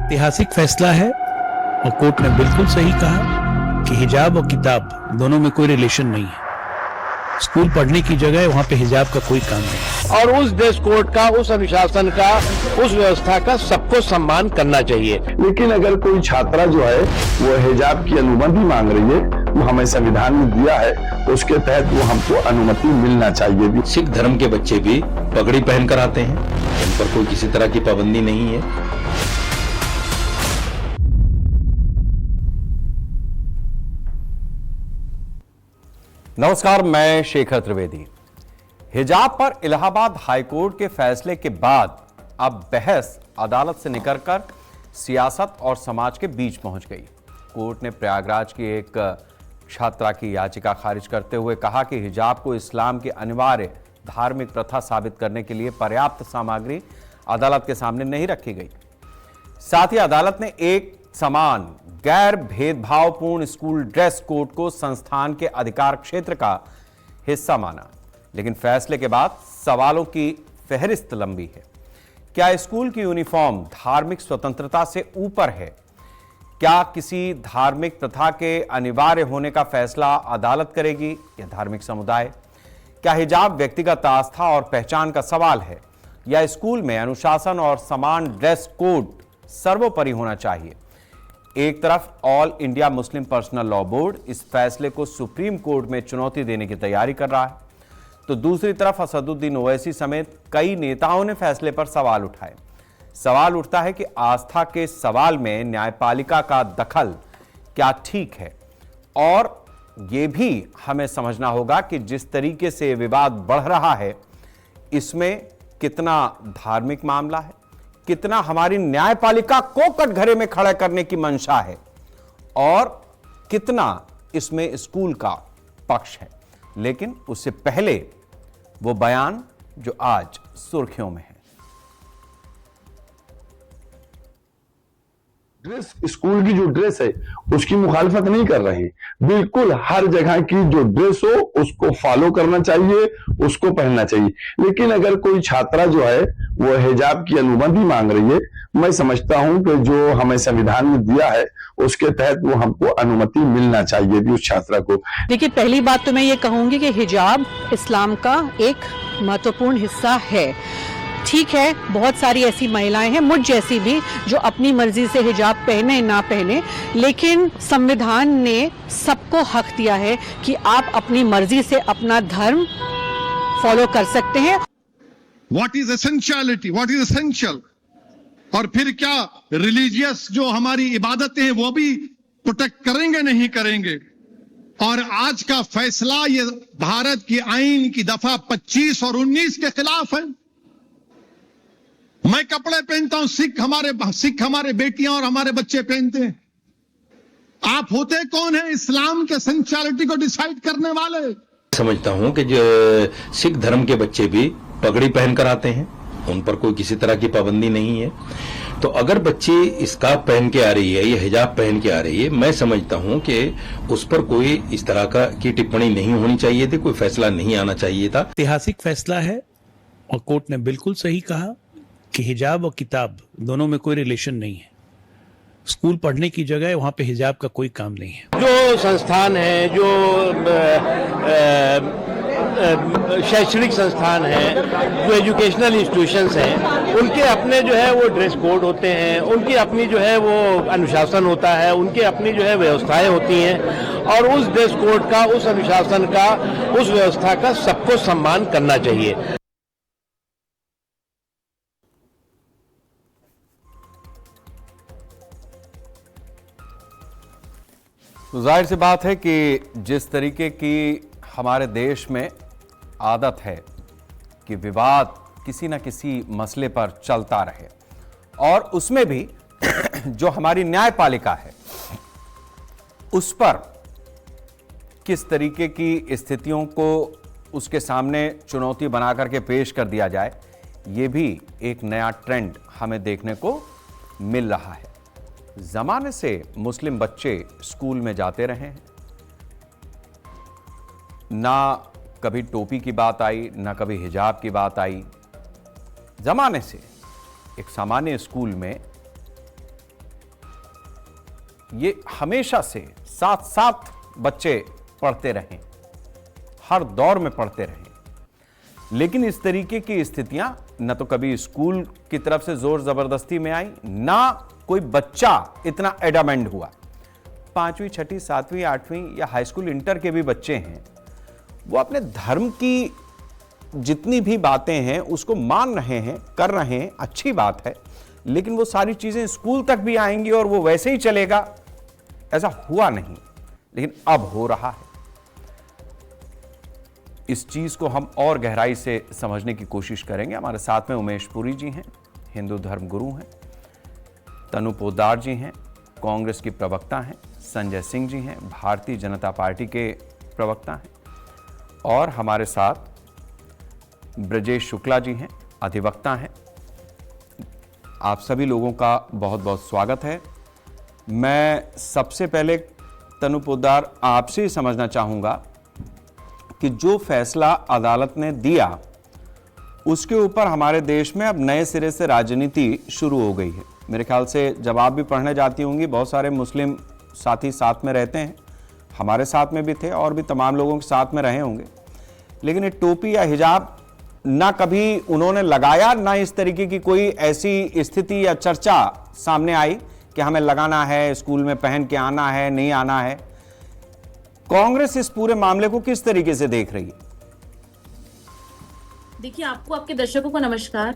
ऐतिहासिक फैसला है और कोर्ट ने बिल्कुल सही कहा कि हिजाब और किताब दोनों में कोई रिलेशन नहीं है। स्कूल पढ़ने की जगह है, वहां पे हिजाब का कोई काम नहीं। और उस ड्रेस कोड का, उस अनुशासन का, उस व्यवस्था का सबको सम्मान करना चाहिए। लेकिन अगर कोई छात्रा जो है वो हिजाब की अनुमति मांग रही है, वो हमें संविधान में दिया है, उसके तहत वो हमको अनुमति मिलना चाहिए। सिख धर्म के बच्चे भी पगड़ी पहनकर आते हैं, उन पर कोई किसी तरह की पाबंदी नहीं है। नमस्कार, मैं शेखर त्रिवेदी। हिजाब पर इलाहाबाद हाईकोर्ट के फैसले के बाद अब बहस अदालत से निकलकर सियासत और समाज के बीच पहुंच गई। कोर्ट ने प्रयागराज की एक छात्रा की याचिका खारिज करते हुए कहा कि हिजाब को इस्लाम की अनिवार्य धार्मिक प्रथा साबित करने के लिए पर्याप्त सामग्री अदालत के सामने नहीं रखी गई। साथ ही अदालत ने एक समान गैर भेदभावपूर्ण स्कूल ड्रेस कोड को संस्थान के अधिकार क्षेत्र का हिस्सा माना। लेकिन फैसले के बाद सवालों की फहरिस्त लंबी है। क्या स्कूल की यूनिफॉर्म धार्मिक स्वतंत्रता से ऊपर है? क्या किसी धार्मिक प्रथा के अनिवार्य होने का फैसला अदालत करेगी या धार्मिक समुदाय? क्या हिजाब व्यक्तिगत आस्था और पहचान का सवाल है या स्कूल में अनुशासन और समान ड्रेस कोड सर्वोपरि होना चाहिए? एक तरफ all India Muslim personal law board इस फैसले को सुप्रीम कोर्ट में चुनौती देने की तैयारी कर रहा है, तो दूसरी तरफ असदुद्दीन ओवैसी समेत कई नेताओं ने फैसले पर सवाल उठाए। सवाल उठता है कि आस्था के सवाल में न्यायपालिका का दखल क्या ठीक है? और यह भी हमें समझना होगा कि जिस तरीके से विवाद बढ़ रहा है, इसमें कितना धार्मिक मामला है, कितना हमारी न्यायपालिका को कटघरे में खड़ा करने की मंशा है और कितना इसमें स्कूल का पक्ष है। लेकिन उससे पहले वो बयान जो आज सुर्खियों में है। ड्रेस, स्कूल की जो ड्रेस है उसकी मुखालफत नहीं कर रहे हैं। बिल्कुल हर जगह की जो ड्रेस हो उसको फॉलो करना चाहिए, उसको पहनना चाहिए। लेकिन अगर कोई छात्रा जो है वो हिजाब की अनुमति मांग रही है, मैं समझता हूं कि जो हमें संविधान में दिया है उसके तहत वो हमको अनुमति मिलना चाहिए भी उस छात्रा को। देखिए, पहली बात तो मैं ये कहूंगी कि हिजाब इस्लाम का एक महत्वपूर्ण हिस्सा है। ठीक है, बहुत सारी ऐसी महिलाएं हैं, मुझ जैसी भी, जो अपनी मर्जी से हिजाब पहने ना पहने, लेकिन संविधान ने सबको हक दिया है कि आप अपनी मर्जी से अपना धर्म फॉलो कर सकते हैं। What is essentiality, what is essential? और फिर क्या रिलीजियस जो हमारी इबादतें हैं वो भी प्रोटेक्ट करेंगे नहीं करेंगे? और आज का फैसला ये भारत की आईन की दफा 25 और 19 के खिलाफ है। मैं कपड़े पहनता हूं, सिख हमारे बेटियां और हमारे बच्चे पहनते हैं। आप होते कौन है इस्लाम के सेंचुअलिटी को डिसाइड करने वाले? समझता हूं कि जो सिख धर्म के बच्चे भी पगड़ी पहनकर आते हैं, उन पर कोई किसी तरह की पाबंदी नहीं है। तो अगर बच्ची स्कार्फ पहन के आ रही है या हिजाब पहन के आ रही है, मैं समझता हूं कि उस पर कोई इस तरह की टिप्पणी नहीं होनी चाहिए थी, कोई फैसला नहीं आना चाहिए था। ऐतिहासिक फैसला है और कोर्ट ने बिल्कुल सही कहा कि हिजाब और किताब दोनों में कोई रिलेशन नहीं है। स्कूल पढ़ने की जगह है, वहां पे हिजाब का कोई काम नहीं है। जो संस्थान है, जो शैक्षणिक संस्थान है, जो एजुकेशनल इंस्टीट्यूशंस हैं, उनके अपने जो है वो ड्रेस कोड होते हैं, उनकी अपनी जो है वो अनुशासन होता है, उनके अपनी जो है व्यवस्थाएं होती हैं। और उस ड्रेस कोड का, उस अनुशासन का, उस व्यवस्था का सबको सम्मान करना चाहिए। तो जाहिर सी बात है कि जिस तरीके की हमारे देश में आदत है कि विवाद किसी न किसी मसले पर चलता रहे, और उसमें भी जो हमारी न्यायपालिका है उस पर किस तरीके की स्थितियों को उसके सामने चुनौती बना करके पेश कर दिया जाए, ये भी एक नया ट्रेंड हमें देखने को मिल रहा है। जमाने से मुस्लिम बच्चे स्कूल में जाते रहे हैं, ना कभी टोपी की बात आई, ना कभी हिजाब की बात आई। जमाने से एक सामान्य स्कूल में ये हमेशा से साथ साथ बच्चे पढ़ते रहे, हर दौर में पढ़ते रहे, लेकिन इस तरीके की स्थितियां न तो कभी स्कूल की तरफ से जोर जबरदस्ती में आई, ना कोई बच्चा इतना एडामेंट हुआ। 5वीं 6वीं 7वीं 8वीं या हाई स्कूल इंटर के भी बच्चे हैं, वो अपने धर्म की जितनी भी बातें हैं उसको मान रहे हैं, कर रहे हैं, अच्छी बात है, लेकिन वो सारी चीजें स्कूल तक भी आएंगी और वो वैसे ही चलेगा, ऐसा हुआ नहीं, लेकिन अब हो रहा है। इस चीज को हम और गहराई से समझने की कोशिश करेंगे। हमारे साथ में उमेश पुरी जी हैं, हिंदू धर्म गुरु हैं, तनु पोद्दार जी हैं, कांग्रेस की प्रवक्ता हैं, संजय सिंह जी हैं, भारतीय जनता पार्टी के प्रवक्ता हैं, और हमारे साथ ब्रजेश शुक्ला जी हैं, अधिवक्ता हैं। आप सभी लोगों का बहुत बहुत स्वागत है। मैं सबसे पहले तनु पोद्दार आपसे ही समझना चाहूंगा कि जो फैसला अदालत ने दिया उसके ऊपर हमारे देश में अब नए सिरे से राजनीति शुरू हो गई है। मेरे ख्याल से जब आप भी पढ़ने जाती होंगी, बहुत सारे मुस्लिम साथी साथ में रहते हैं, हमारे साथ में भी थे और भी तमाम लोगों के साथ में रहे होंगे, लेकिन ये टोपी या हिजाब ना कभी उन्होंने लगाया, ना इस तरीके की कोई ऐसी स्थिति या चर्चा सामने आई कि हमें लगाना है, स्कूल में पहन के आना है, नहीं आना है। कांग्रेस इस पूरे मामले को किस तरीके से देख रही है? देखिए, आपको, आपके दर्शकों को नमस्कार।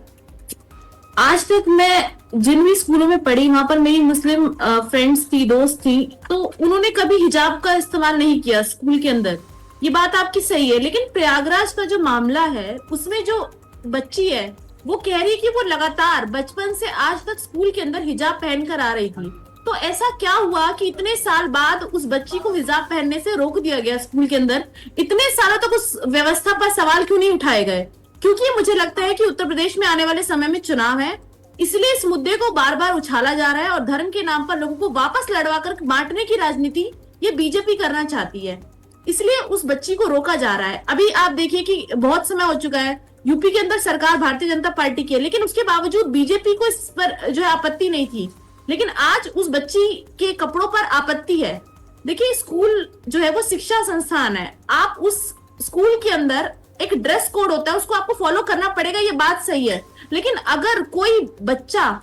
आज तक मैं जिन भी स्कूलों में पढ़ी, वहां पर मेरी मुस्लिम फ्रेंड्स थी, दोस्त थी, तो उन्होंने कभी हिजाब का इस्तेमाल नहीं किया स्कूल के अंदर। ये बात आपकी सही है, लेकिन प्रयागराज का जो मामला है उसमें जो बच्ची है वो कह रही है कि वो लगातार बचपन से आज तक स्कूल के अंदर हिजाब पहन कर आ रही थी। तो ऐसा क्या हुआ कि इतने साल बाद उस बच्ची को हिजाब पहनने से रोक दिया गया स्कूल के अंदर? इतने सालों तक उस व्यवस्था पर सवाल क्यों नहीं उठाए गए? क्योंकि मुझे लगता है कि उत्तर प्रदेश में आने वाले समय में चुनाव है, इसलिए इस मुद्दे को बार बार उछाला जा रहा है और धर्म के नाम पर लोगों को वापस लड़वा कर बांटने की राजनीति ये बीजेपी करना चाहती है, इसलिए उस बच्ची को रोका जा रहा है। अभी आप देखिए कि बहुत समय हो चुका है, यूपी के अंदर सरकार भारतीय जनता पार्टी की है, लेकिन उसके बावजूद बीजेपी को इस पर जो है आपत्ति नहीं थी, लेकिन आज उस बच्ची के कपड़ों पर आपत्ति है। देखिए, स्कूल जो है वो शिक्षा संस्थान है, आप उस स्कूल के अंदर एक ड्रेस कोड होता है, उसको आपको फॉलो करना पड़ेगा, ये बात सही है, लेकिन अगर कोई बच्चा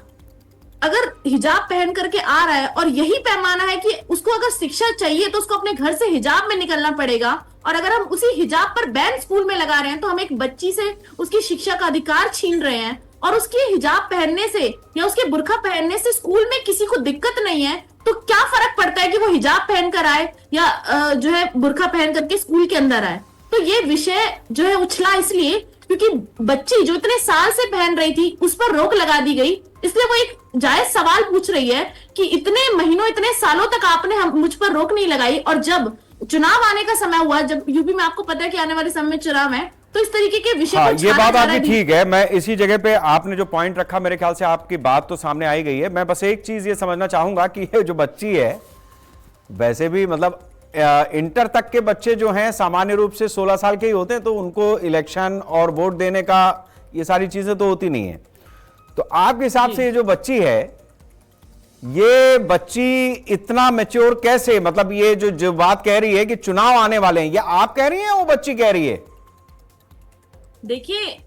अगर हिजाब पहन करके आ रहा है और यही पैमाना है कि उसको अगर शिक्षा चाहिए तो उसको अपने घर से हिजाब में निकलना पड़ेगा, और अगर हम उसी हिजाब पर बैन स्कूल में लगा रहे हैं तो हम एक बच्ची से उसकी शिक्षा का अधिकार छीन रहे हैं। और उसके हिजाब पहनने से या उसके बुर्का पहनने से स्कूल में किसी को दिक्कत नहीं है, तो क्या फर्क पड़ता है कि वो हिजाब पहन कर आए या जो है बुर्का पहन करके स्कूल के अंदर आए? तो ये विषय जो है उछला इसलिए क्योंकि बच्ची जो इतने साल से पहन रही थी उस पर रोक लगा दी गई, इसलिए वो एक जायज सवाल पूछ रही है कि इतने महीनों, इतने सालों तक आपने मुझ पर रोक नहीं लगाई, और जब चुनाव आने का समय हुआ, जब यूपी में आपको पता है कि आने वाले समय में चुनाव है, तो इस तरीके के विषय हाँ, ये बात आपकी ठीक है। मैं इसी जगह पे आपने जो पॉइंट रखा, मेरे ख्याल से आपकी बात तो सामने आई गई है। मैं बस एक चीज ये समझना चाहूंगा कि ये जो बच्ची है, वैसे भी मतलब इंटर तक के बच्चे जो हैं सामान्य रूप से 16 साल के ही होते हैं, तो उनको इलेक्शन और वोट देने का ये सारी चीजें तो होती नहीं है। तो आपके हिसाब से ये जो बच्ची है, ये बच्ची इतना मैच्योर कैसे, मतलब ये जो बात कह रही है कि चुनाव आने वाले हैं, ये आप कह रही हैं, वो बच्ची कह रही है? देखिए,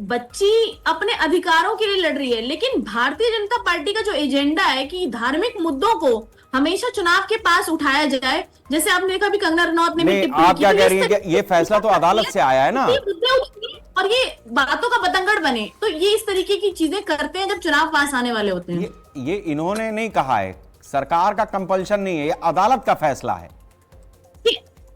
बच्ची अपने अधिकारों के लिए लड़ रही है, लेकिन भारतीय जनता पार्टी का जो एजेंडा है कि धार्मिक मुद्दों को हमेशा चुनाव के पास उठाया जाए, जैसे आपने देखा भी कंगना रनौत ने भी टिप्पणी की, आप क्या कह रही हैं कि ये फैसला तो अदालत से आया है ना, और ये बातों का बतंगड़ बने, तो ये इस तरीके की चीजें करते हैं जब चुनाव पास आने वाले होते हैं। ये इन्होंने नहीं कहा है, सरकार का कंपल्शन नहीं है, ये अदालत का फैसला है।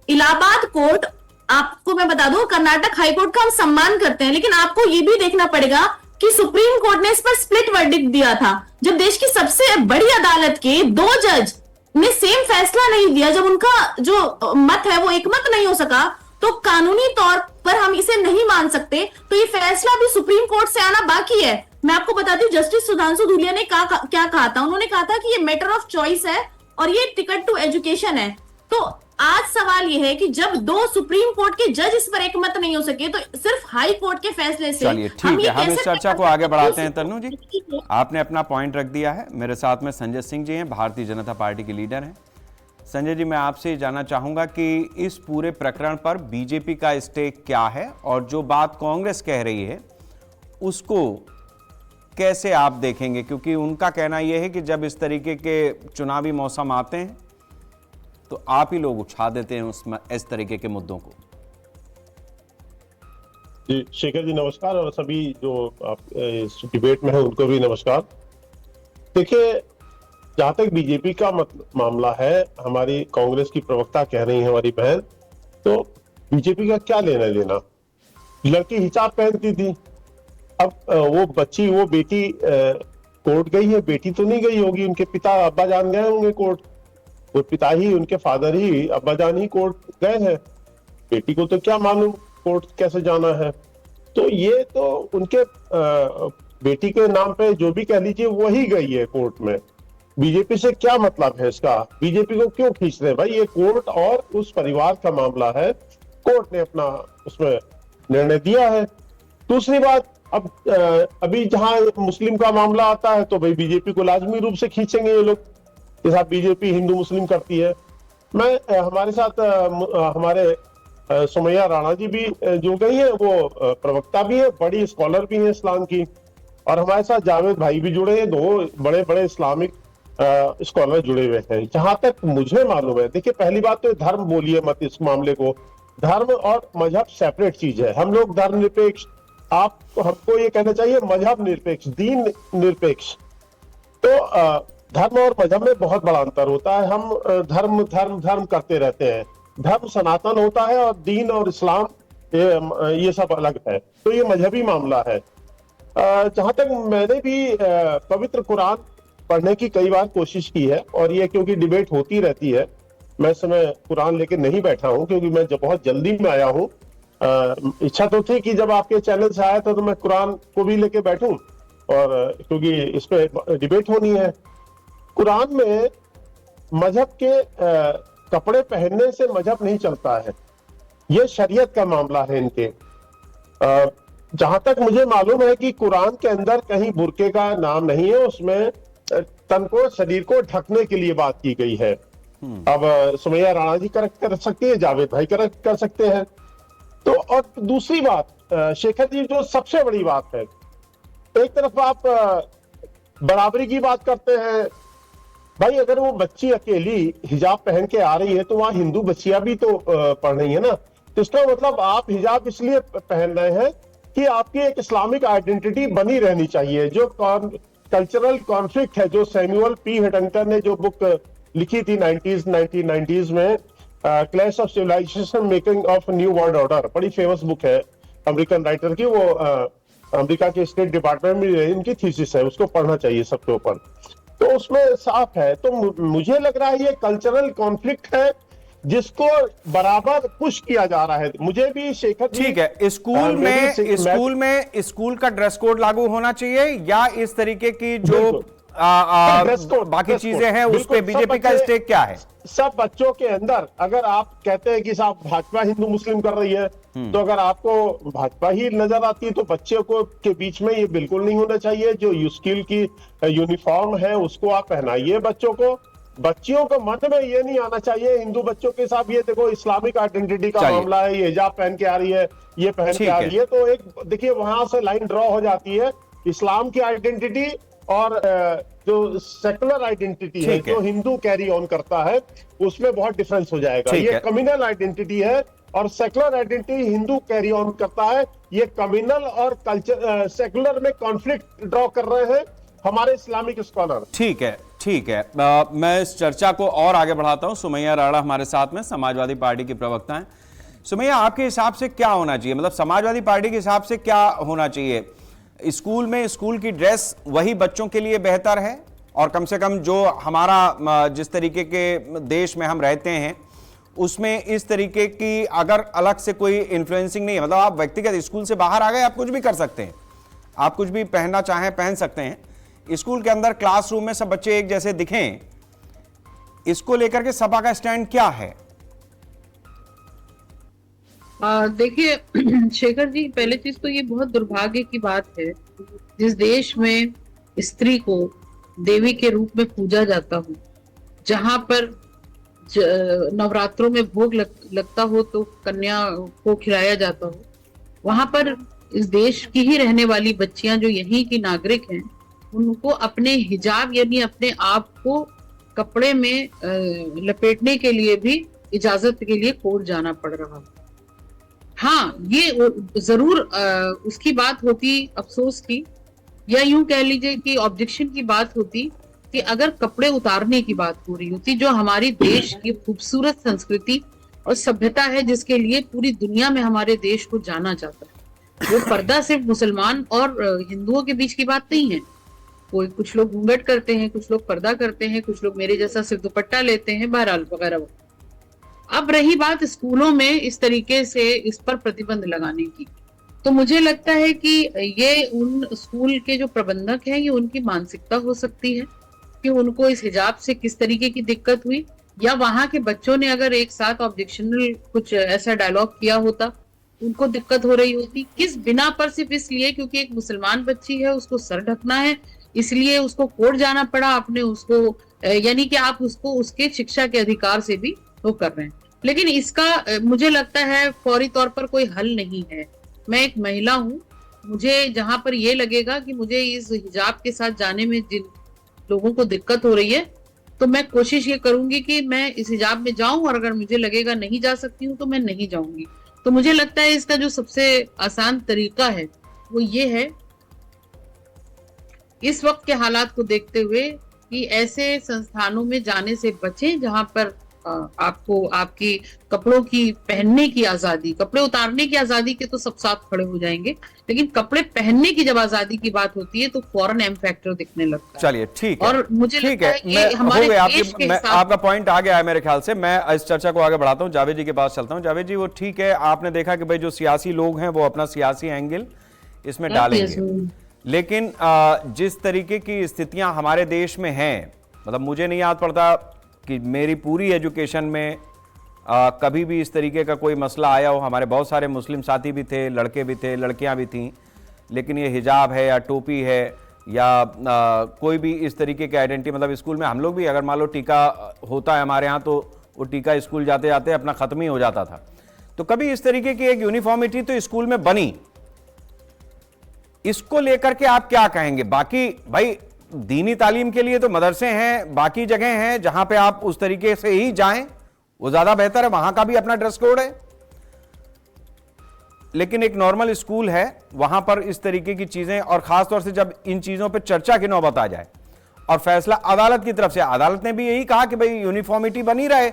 इलाहाबाद कोर्ट, आपको मैं बता दूं, कर्नाटक हाई कोर्ट का हम सम्मान करते हैं, लेकिन आपको ये भी देखना पड़ेगा कि सुप्रीम कोर्ट ने इस पर स्प्लिट वर्डिक्ट दिया था। जब देश की सबसे बड़ी अदालत के 2 जज ने सेम फैसला नहीं दिया, जब उनका जो मत है वो एक मत नहीं हो सका, तो कानूनी तौर पर हम इसे नहीं मान सकते। तो ये फैसला भी सुप्रीम कोर्ट से आना बाकी है। मैं आपको बताती हूँ, जस्टिस सुधांशु धूलिया ने क्या कहा था। उन्होंने कहा था कि ये मैटर ऑफ चॉइस है और ये टिकट टू एजुकेशन है। तो आज सवाल यह है कि जब 2 सुप्रीम कोर्ट के जज इस पर एकमत नहीं हो सके तो सिर्फ हाई कोर्ट के फैसले से चलिए ठीक है, हम इस चर्चा को आगे बढ़ाते हैं। तन्नू जी, आपने अपना पॉइंट रख दिया है। मेरे साथ में संजय सिंह जी हैं, भारतीय जनता पार्टी के लीडर हैं। संजय जी, मैं आपसे जानना चाहूंगा कि इस पूरे प्रकरण पर बीजेपी का स्टेक क्या है और जो बात कांग्रेस कह रही है उसको कैसे आप देखेंगे, क्योंकि उनका कहना यह है कि जब इस तरीके के चुनावी मौसम आते हैं तो आप ही लोग उछा देते हैं उसमें इस तरीके के मुद्दों को। जी शेखर जी नमस्कार, और सभी जो आप इस डिबेट में हैं उनको भी नमस्कार। देखिए, जहां तक बीजेपी का मामला है, हमारी कांग्रेस की प्रवक्ता कह रही है हमारी बहन, तो बीजेपी का क्या लेना देना। लड़की हिजाब पहनती थी, अब वो बच्ची, वो बेटी कोर्ट गई है, बेटी तो नहीं गई होगी, उनके पिता अब्बा जान गए होंगे कोर्ट, वो पिता ही, उनके फादर ही, अब्बा जान ही कोर्ट गए हैं, बेटी को तो क्या मालूम कोर्ट कैसे जाना है। तो ये तो उनके बेटी के नाम पे जो भी कह लीजिए वही गई है कोर्ट में। बीजेपी से क्या मतलब है इसका, बीजेपी को क्यों खींच रहे हैं भाई, ये कोर्ट और उस परिवार का मामला है, कोर्ट ने अपना उसमें निर्णय दिया है। दूसरी बात, अब अभी जहां मुस्लिम का मामला आता है तो भाई बीजेपी को लाजमी रूप से खींचेंगे ये लोग, के साथ बीजेपी हिंदू मुस्लिम करती है। मैं हमारे साथ हमारे सुमैया राणा जी भी जो गई है, वो प्रवक्ता भी है, बड़ी स्कॉलर भी है इस्लाम की, और हमारे साथ जावेद भाई भी जुड़े हैं, 2 बड़े बड़े इस्लामिक स्कॉलर जुड़े हुए हैं। जहां तक मुझे मालूम है, देखिए पहली बात तो धर्म बोलिए मत इस मामले को, धर्म और मजहब सेपरेट चीज है। हम लोग धर्म निरपेक्ष, आप हमको ये कहना चाहिए मजहब निरपेक्ष, दीन निरपेक्ष। तो धर्म और मजहब में बहुत बड़ा अंतर होता है। हम धर्म धर्म धर्म करते रहते हैं, धर्म सनातन होता है और दीन और इस्लाम ये सब अलग है। तो ये मजहबी मामला है। जहां तक मैंने भी पवित्र कुरान पढ़ने की कई बार कोशिश की है, और ये क्योंकि डिबेट होती रहती है, मैं इस समय कुरान लेके नहीं बैठा हूं क्योंकि मैं बहुत जल्दी में आया हूं। इच्छा तो थी कि जब आपके चैनल से आया था तो मैं कुरान को भी लेके बैठूं, और क्योंकि इस पे डिबेट होनी है। कुरान में मजहब के कपड़े पहनने से मजहब नहीं चलता है, यह शरीयत का मामला है इनके। जहां तक मुझे मालूम है कि कुरान के अंदर कहीं बुर्के का नाम नहीं है, उसमें तन को, शरीर को ढकने के लिए बात की गई है। अब सुमैया राणा जी करेक्ट कर सकती है, जावेद भाई करेक्ट कर सकते हैं। तो और दूसरी बात शेखर जी, जो सबसे बड़ी बात है, एक तरफ आप बराबरी की बात करते हैं भाई, अगर वो बच्ची अकेली हिजाब पहन के आ रही है तो वहां हिंदू बच्चियां भी तो पढ़ रही है ना। तो इसका मतलब आप हिजाब इसलिए पहन रहे हैं कि आपकी एक इस्लामिक आइडेंटिटी बनी रहनी चाहिए। जो कल्चरल कॉन्फ्लिक्ट है, जो सैमुअल पी हटंकर ने जो बुक लिखी थी 1990s में, clash of civilisation making of new world order, बड़ी फेमस बुक है अमेरिकन राइटर की, वो अमेरिका के स्टेट डिपार्टमेंट में इनकी थीसिस है, उसको पढ़ना चाहिए सबके ऊपर। तो उसमें साफ है। तो मुझे लग रहा है ये कल्चरल कॉन्फ्लिक्ट है जिसको बराबर पुश किया जा रहा है। मुझे भी शेखर, ठीक है, स्कूल का ड्रेस कोड लागू होना चाहिए या इस तरीके की जो बाकी चीजें हैं उस पे बीजेपी का स्टेक क्या है? सब बच्चों के अंदर, अगर आप कहते हैं कि साहब भाजपा हिंदू मुस्लिम कर रही है, तो अगर आपको भाजपा ही नजर आती है तो बच्चे को के बीच में ये बिल्कुल नहीं होना चाहिए। जो स्कूल की यूनिफॉर्म है उसको आप पहनाइए बच्चों को। बच्चियों को मन में ये नहीं आना चाहिए हिंदू बच्चों के साथ ये देखो इस्लामिक आइडेंटिटी का मामला है, ये हिजाब पहन के आ रही है, ये पहन के आ रही है। तो एक देखिए वहां से लाइन ड्रॉ हो जाती है, इस्लाम की आइडेंटिटी और जो सेकुलर आइडेंटिटी है जो हिंदू कैरी ऑन करता है, उसमें बहुत डिफरेंस हो जाएगा। ये कम्युनल आइडेंटिटी है और secular identity Hindu carry on करता है। ये कम्युनल और कल्चर सेकुलर में कॉन्फ्लिक्ट ड्रॉ कर रहे हैं हमारे इस्लामिक स्कॉलर। ठीक है, ठीक है। मैं इस चर्चा को और आगे बढ़ाता हूं। सुमैया राणा हमारे साथ में, समाजवादी पार्टी की प्रवक्ता हैं। सुमैया, आपके हिसाब से क्या होना चाहिए, मतलब समाजवादी पार्टी के हिसाब से क्या होना चाहिए? स्कूल में स्कूल की ड्रेस वही बच्चों के लिए बेहतर है, और कम से कम जो हमारा जिस तरीके के देश में हम रहते हैं उसमें इस तरीके की अगर अलग से कोई इन्फ्लुएंसिंग नहीं है, मतलब आप व्यक्तिगत स्कूल से बाहर आ गए, आप कुछ भी कर सकते हैं, आप कुछ भी पहनना चाहें पहन सकते हैं। स्कूल के अंदर क्लासरूम में सब बच्चे एक जैसे दिखें, इसको लेकर के सपा का स्टैंड क्या है? देखिए शेखर जी, पहले चीज तो ये बहुत दुर्भाग्य की बात है जिस देश में स्त्री को देवी के रूप में पूजा जाता हो, जहां पर नवरात्रों में भोग लगता हो तो कन्या को खिलाया जाता हो, वहां पर इस देश की ही रहने वाली बच्चियां जो यहीं की नागरिक हैं, उनको अपने हिजाब यानी अपने आप को कपड़े में लपेटने के लिए भी इजाजत के लिए कोर्ट जाना पड़ रहा है। हाँ, ये जरूर उसकी बात होती अफसोस की, या यूं कह लीजिए कि ऑब्जेक्शन की बात होती कि अगर कपड़े उतारने की बात हो रही होती, जो हमारी देश की खूबसूरत संस्कृति और सभ्यता है, जिसके लिए पूरी दुनिया में हमारे देश को जाना जाता है। वो पर्दा सिर्फ मुसलमान और हिंदुओं के बीच की बात नहीं है। कुछ लोग घूंघट करते हैं, कुछ लोग पर्दा करते हैं, कुछ लोग मेरे जैसा सिर्फ दुपट्टा लेते हैं, बहरहाल वगैरह। अब रही बात स्कूलों में इस तरीके से इस पर प्रतिबंध लगाने की, तो मुझे लगता है कि ये उन स्कूल के जो प्रबंधक हैं, ये उनकी मानसिकता हो सकती है कि उनको इस हिजाब से किस तरीके की दिक्कत हुई, या वहां के बच्चों ने अगर एक साथ ऑब्जेक्शनल कुछ ऐसा डायलॉग किया होता, उनको दिक्कत हो रही होती। किस बिना पर? सिर्फ इसलिए क्योंकि एक मुसलमान बच्ची है, उसको सर ढकना है, इसलिए उसको कोर्ट जाना पड़ा। आपने उसको यानी कि आप उसको उसके शिक्षा के अधिकार से भी वो कर रहे हैं। लेकिन इसका मुझे लगता है फौरी तौर पर कोई हल नहीं है। मैं एक महिला हूँ, मुझे जहां पर ये लगेगा कि मुझे इस हिजाब के साथ जाने में जिन लोगों को दिक्कत हो रही है, तो मैं कोशिश ये करूंगी कि मैं इस हिजाब में जाऊं, और अगर मुझे लगेगा नहीं जा सकती हूँ तो मैं नहीं जाऊंगी। तो मुझे लगता है इसका जो सबसे आसान तरीका है वो ये है, इस वक्त के हालात को देखते हुए, कि ऐसे संस्थानों में जाने से बचें जहां पर आपको आपकी कपड़ों की पहनने की आजादी, कपड़े उतारने की आजादी के तो सब साथ खड़े हो जाएंगे, लेकिन कपड़े पहनने की जब आजादी की बात होती है तो फौरन एम फैक्टर दिखने लगता है। चलिए ठीक है, और मुझे ठीक लगता है, है कि हमारे देश के हिसाब, आपका पॉइंट आ गया है मेरे ख्याल से। मैं इस चर्चा को आगे बढ़ाता हूं, जावेद जी के पास चलता हूं। जावेद जी, वो ठीक है, आपने देखा कि भाई जो सियासी लोग हैं वो अपना सियासी एंगल इसमें डालेंगे, लेकिन जिस तरीके की स्थितियां हमारे देश में हैं, मतलब मुझे नहीं याद पड़ता कि मेरी पूरी एजुकेशन में कभी भी इस तरीके का कोई मसला आया हो। हमारे बहुत सारे मुस्लिम साथी भी थे, लड़के भी थे, लड़कियां भी थीं, लेकिन ये हिजाब है या टोपी है या कोई भी इस तरीके के आइडेंटिटी, मतलब स्कूल में हम लोग भी अगर मान लो टीका होता है हमारे यहाँ, तो वो टीका स्कूल जाते जाते अपना ख़त्म ही हो जाता था। तो कभी इस तरीके की एक यूनिफॉर्मिटी तो स्कूल में बनी, इसको लेकर के आप क्या कहेंगे? बाकी भाई दीनी तालीम के लिए तो मदरसे हैं, बाकी जगह हैं जहां पे आप उस तरीके से ही जाएं, वो ज्यादा बेहतर है, वहां का भी अपना ड्रेस कोड है। लेकिन एक नॉर्मल स्कूल है, वहां पर इस तरीके की चीजें, और खासतौर से जब इन चीजों पर चर्चा की नौबत आ जाए और फैसला अदालत की तरफ से, अदालत ने भी यही कहा कि भाई यूनिफॉर्मिटी बनी रहे।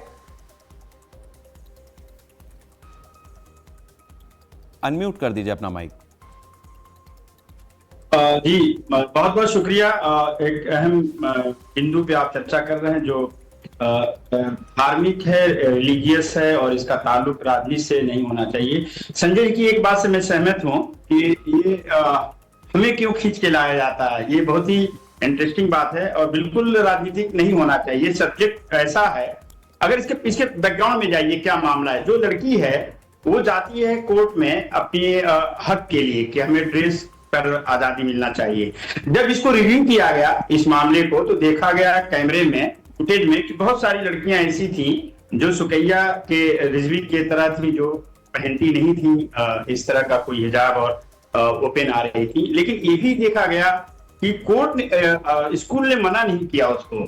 अनम्यूट कर दीजिए अपना माइक। जी बहुत बहुत शुक्रिया। एक अहम बिंदु पे आप चर्चा कर रहे हैं जो धार्मिक है, रिलीजियस है, और इसका ताल्लुक राजनीति से नहीं होना चाहिए। संजय की एक बात से मैं सहमत हूं कि ये हमें क्यों खींच के लाया जाता है, ये बहुत ही इंटरेस्टिंग बात है और बिल्कुल राजनीतिक नहीं होना चाहिए। सब्जेक्ट ऐसा है, अगर इसके बैकग्राउंड में जाइए, क्या मामला है। जो लड़की है वो जाती है कोर्ट में अपने हक के लिए कि हमें ड्रेस पर आजादी मिलना चाहिए। जब इसको रिव्यू किया गया इस मामले को, तो देखा गया कैमरे में, फुटेज में, कि बहुत सारी लड़कियां ऐसी थी जो सुकैया के रिजवी की तरह थी, जो पहनती नहीं थी इस तरह का कोई हिजाब और ओपन आ रही थी। लेकिन ये भी देखा गया कि कोर्ट ने, स्कूल ने मना नहीं किया उसको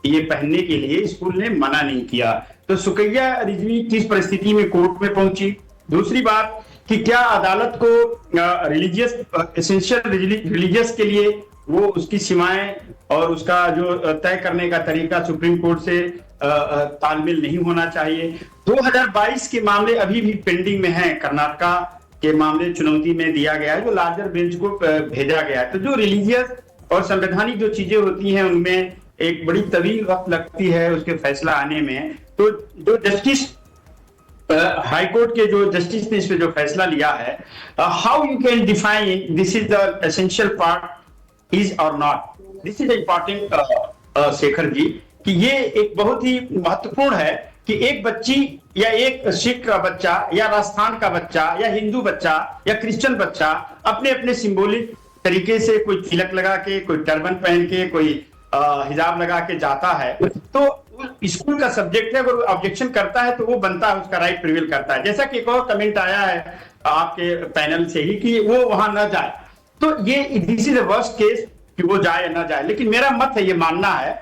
ये पहनने के लिए, स्कूल ने मना नहीं किया। तो सुकैया रिजवी किस परिस्थिति में कोर्ट में पहुंची। दूसरी बात कि क्या अदालत को रिलीजियस, एसेंशियल रिलीजियस के लिए वो उसकी सीमाएं और उसका जो तय करने का तरीका सुप्रीम कोर्ट से तालमेल नहीं होना चाहिए। 2022 के मामले अभी भी पेंडिंग में हैं, कर्नाटका के मामले चुनौती में दिया गया है, जो लार्जर बेंच को भेजा गया है। तो जो रिलीजियस और संवैधानिक जो चीजें होती हैं उनमें एक बड़ी तवील वक्त लगती है उसके फैसला आने में। तो जो जस्टिस हाई कोर्ट के जो जस्टिस ने इस पे जो फैसला लिया है, how you can define this is the essential part is or not, this is important Shekhar ji, कि ये एक बहुत ही महत्वपूर्ण है कि एक बच्ची या एक सिख का बच्चा या राजस्थान का बच्चा या हिंदू बच्चा या क्रिश्चियन बच्चा अपने अपने सिंबॉलिक तरीके से कोई तिलक लगा के, कोई टर्बन पहन के, कोई हिजाब लगा के जाता है, तो स्कूल का सब्जेक्ट है, अगर ऑब्जेक्शन करता है तो वो बनता है, उसका राइट प्रिवेल करता है। जैसा कि एक और कमेंट आया है आपके पैनल से ही कि वो वहां ना जाए, तो ये this is the worst case कि वो जाए या ना जाए। लेकिन मेरा मत है, ये मानना है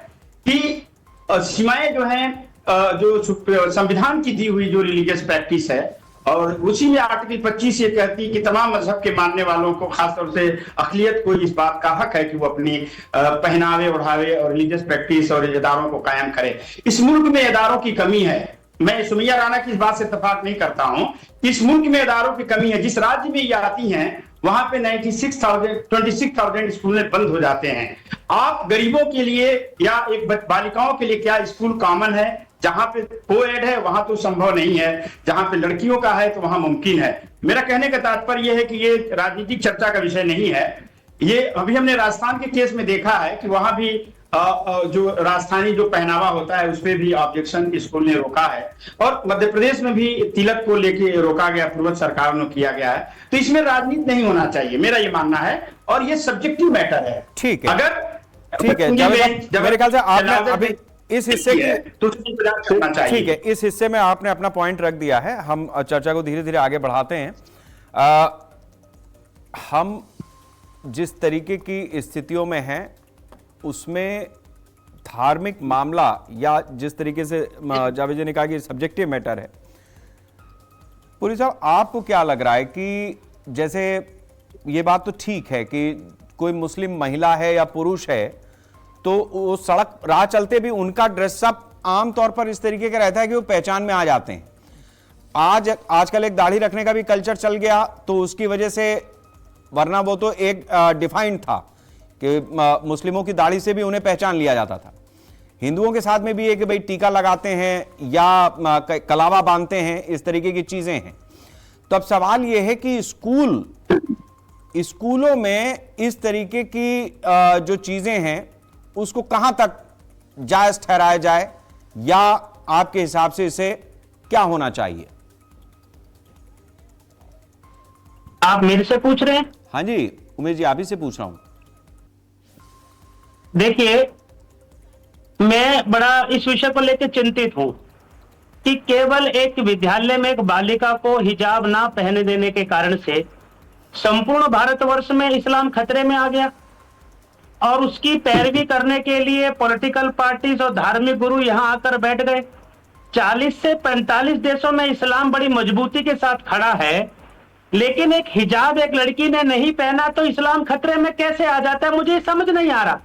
कि सीमाएं जो हैं, जो संविधान की दी हुई जो रिलीजियस प्रैक्टिस है, और उसी में आर्टिकल 25 ये कहती है कि तमाम मजहब के मानने वालों को, खासतौर से अक़लियत को, इस बात का हक है कि वो अपनी पहनावे ओढ़ावे और रिलीजियस प्रैक्टिस और इदारों को कायम करे। इस मुल्क में इदारों की कमी है। मैं सुमैया राणा की इस बात से इत्तेफाक नहीं करता हूं कि इस मुल्क में इदारों की कमी है। जिस राज्य में ये आती हैं वहां पे 26,000 स्कूल बंद हो जाते हैं। आप गरीबों के लिए या एक बालिकाओं के लिए क्या स्कूल कॉमन है? जहां पे कोएड है वहां तो संभव नहीं है, जहां पे लड़कियों का है तो वहां मुमकिन है। मेरा कहने का तात्पर्य यह है कि ये राजनीतिक चर्चा का विषय नहीं है। ये अभी हमने राजस्थान के केस में देखा है कि वहां भी जो राजस्थानी जो पहनावा होता है उस पर भी ऑब्जेक्शन स्कूल ने रोका है, और मध्य प्रदेश में भी तिलक को लेके रोका गया, पूर्व सरकार ने किया गया है। तो इसमें राजनीति नहीं होना चाहिए, मेरा ये मानना है, और ये सब्जेक्टिव मैटर है। ठीक है, अगर ठीक है, मेरे ख्याल से आपने अभी इस हिस्से की तो ठीक है, इस हिस्से में आपने अपना पॉइंट रख दिया है। हम चर्चा को धीरे धीरे आगे बढ़ाते हैं। हम जिस तरीके की स्थितियों में हैं उसमें धार्मिक मामला, या जिस तरीके से जावेद जी ने कहा कि सब्जेक्टिव मैटर है, पुरी साहब आपको क्या लग रहा है कि जैसे ये बात तो ठीक है कि कोई मुस्लिम महिला है या पुरुष है तो वो सड़क राह चलते भी उनका ड्रेसअप आमतौर पर इस तरीके का रहता है कि वो पहचान में आ जाते हैं। आजकल एक दाढ़ी रखने का भी कल्चर चल गया, तो उसकी वजह से, वरना वो तो एक डिफाइंड था कि मुस्लिमों की दाढ़ी से भी उन्हें पहचान लिया जाता था। हिंदुओं के साथ में भी है कि भाई टीका लगाते हैं या कलावा बांधते हैं, इस तरीके की चीजें हैं। तो अब सवाल यह है कि स्कूलों में इस तरीके की जो चीजें हैं उसको कहां तक जायज ठहराया जाए, या आपके हिसाब से इसे क्या होना चाहिए? आप मेरे से पूछ रहे हैं? हाँ जी उमेश जी, आप ही से पूछ रहा हूं। देखिए, मैं बड़ा इस विषय को लेकर चिंतित हूं कि केवल एक विद्यालय में एक बालिका को हिजाब ना पहने देने के कारण से संपूर्ण भारतवर्ष में इस्लाम खतरे में आ गया, और उसकी पैरवी करने के लिए पॉलिटिकल पार्टीज और धार्मिक गुरु यहां आकर बैठ गए। 40 से 45 देशों में इस्लाम बड़ी मजबूती के साथ खड़ा है, लेकिन एक हिजाब एक लड़की ने नहीं पहना तो इस्लाम खतरे में कैसे आ जाता है, मुझे समझ नहीं आ रहा।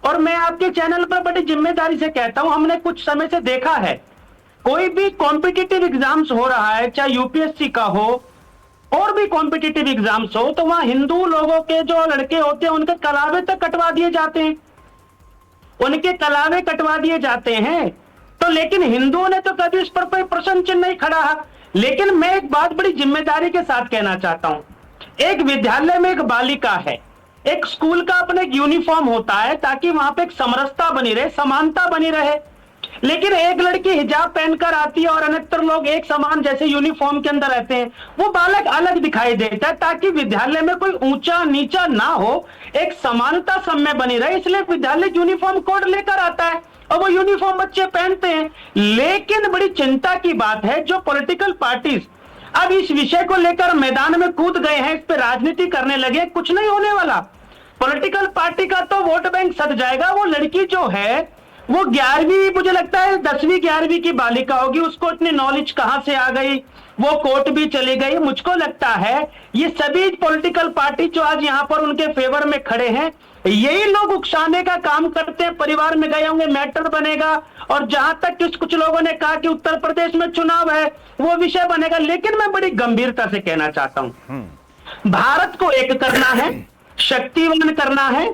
और मैं आपके चैनल पर बड़ी जिम्मेदारी से कहता हूं, हमने कुछ समय से देखा है, कोई भी कॉम्पिटिटिव एग्जाम्स हो रहा है, चाहे यूपीएससी का हो और भी कॉम्पिटिटिव एग्जाम्स हो, तो वहां हिंदू लोगों के जो लड़के होते हैं उनके कलावे तक कटवा दिए जाते हैं, उनके कलावे कटवा दिए जाते हैं। तो लेकिन हिंदुओं ने तो कभी इस पर कोई प्रश्न चिन्ह नहीं खड़ा है। लेकिन मैं एक बात बड़ी जिम्मेदारी के साथ कहना चाहता हूं, एक विद्यालय में एक बालिका है, एक स्कूल का अपने एक यूनिफॉर्म होता है ताकि वहां पे एक समरसता बनी रहे, समानता बनी रहे। लेकिन एक लड़की हिजाब पहनकर आती है और अन्यत्र लोग एक समान जैसे यूनिफॉर्म के अंदर रहते हैं, वो बालक अलग दिखाई देता है, ताकि विद्यालय में कोई ऊंचा नीचा ना हो, एक समानता सब में बनी रहे। इसलिए विद्यालय यूनिफॉर्म कोड लेकर आता है और वो यूनिफॉर्म बच्चे पहनते हैं। लेकिन बड़ी चिंता की बात है, जो पॉलिटिकल पार्टीज अब इस विषय को लेकर मैदान में कूद गए हैं, इस पे राजनीति करने लगे, कुछ नहीं होने वाला। पॉलिटिकल पार्टी का तो वोट बैंक सद जाएगा। वो लड़की जो है वो 11वीं, मुझे लगता है 10वीं 11वीं की बालिका होगी, उसको इतनी नॉलेज कहां से आ गई, वो कोर्ट भी चली गई। मुझको लगता है ये सभी पॉलिटिकल पार्टी जो आज यहां पर उनके फेवर में खड़े हैं, यही लोग उकसाने का काम करते हैं। परिवार में गए होंगे, मैटर बनेगा, और जहां तक कुछ लोगों ने कहा कि उत्तर प्रदेश में चुनाव है, वो विषय बनेगा। लेकिन मैं बड़ी गंभीरता से कहना चाहता हूं, भारत को एक करना है, शक्तिवान करना है,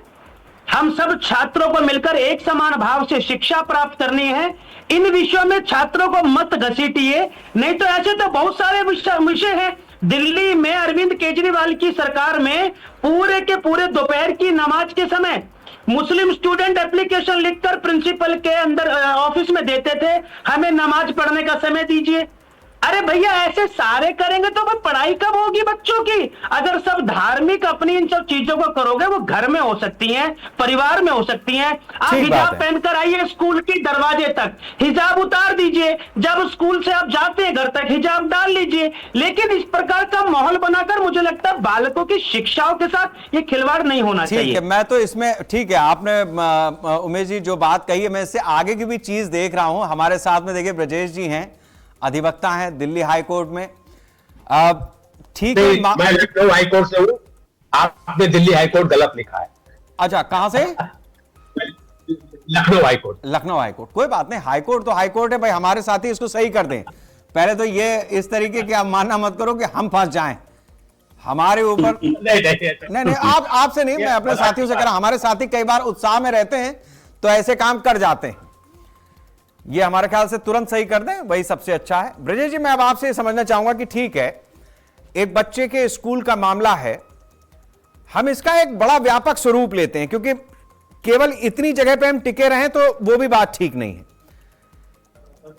हम सब छात्रों को मिलकर एक समान भाव से शिक्षा प्राप्त करनी है। इन विषयों में छात्रों को मत घसीटिए, नहीं तो ऐसे तो बहुत सारे विषय हैं। दिल्ली में अरविंद केजरीवाल की सरकार में पूरे के पूरे दोपहर की नमाज के समय मुस्लिम स्टूडेंट एप्लीकेशन लिखकर प्रिंसिपल के अंदर ऑफिस में देते थे, हमें नमाज पढ़ने का समय दीजिए। अरे भैया ऐसे सारे करेंगे तो फिर पढ़ाई कब होगी बच्चों की? अगर सब धार्मिक अपनी इन सब चीजों को करोगे, वो घर में हो सकती हैं, परिवार में हो सकती हैं। आप हिजाब पहनकर आइए स्कूल के दरवाजे तक, हिजाब उतार दीजिए, जब स्कूल से आप जाते हैं घर तक हिजाब डाल लीजिए। लेकिन इस प्रकार का माहौल बनाकर मुझे लगता है बालकों की शिक्षाओं के साथ ये खिलवाड़ नहीं होना चाहिए। ठीक है, मैं तो इसमें ठीक है, आपने उमेश जी जो बात कही है, मैं इससे आगे की भी चीज देख रहा हूं। हमारे साथ में देखिए ब्रजेश जी हैं, अधिवक्ता हैं दिल्ली हाई कोर्ट में। ठीक है, मैं लखनऊ हाई कोर्ट से हूं, आपने दिल्ली हाई कोर्ट गलत लिखा है। अच्छा, कहां से? Lucknow high court. Lucknow high court, कोई बात नहीं, हाई कोर्ट तो हाई कोर्ट है भाई, हमारे साथी इसको सही कर दें। पहले तो ये इस तरीके के आप मानना मत करो कि हम फंस जाएं हमारे ऊपर। नहीं, आप आपसे नहीं, मैं अपने साथियों से कह रहा हूं, हमारे साथी कई बार उत्साह में रहते हैं तो ऐसे काम कर जाते हैं। ये हमारे ख्याल से तुरंत सही कर दें, वही सबसे अच्छा है। ब्रजेश जी, मैं अब आपसे ये समझना चाहूंगा कि ठीक है, एक बच्चे के स्कूल का मामला है, हम इसका एक बड़ा व्यापक स्वरूप लेते हैं, क्योंकि केवल इतनी जगह पे हम टिके रहें तो वो भी बात ठीक नहीं है।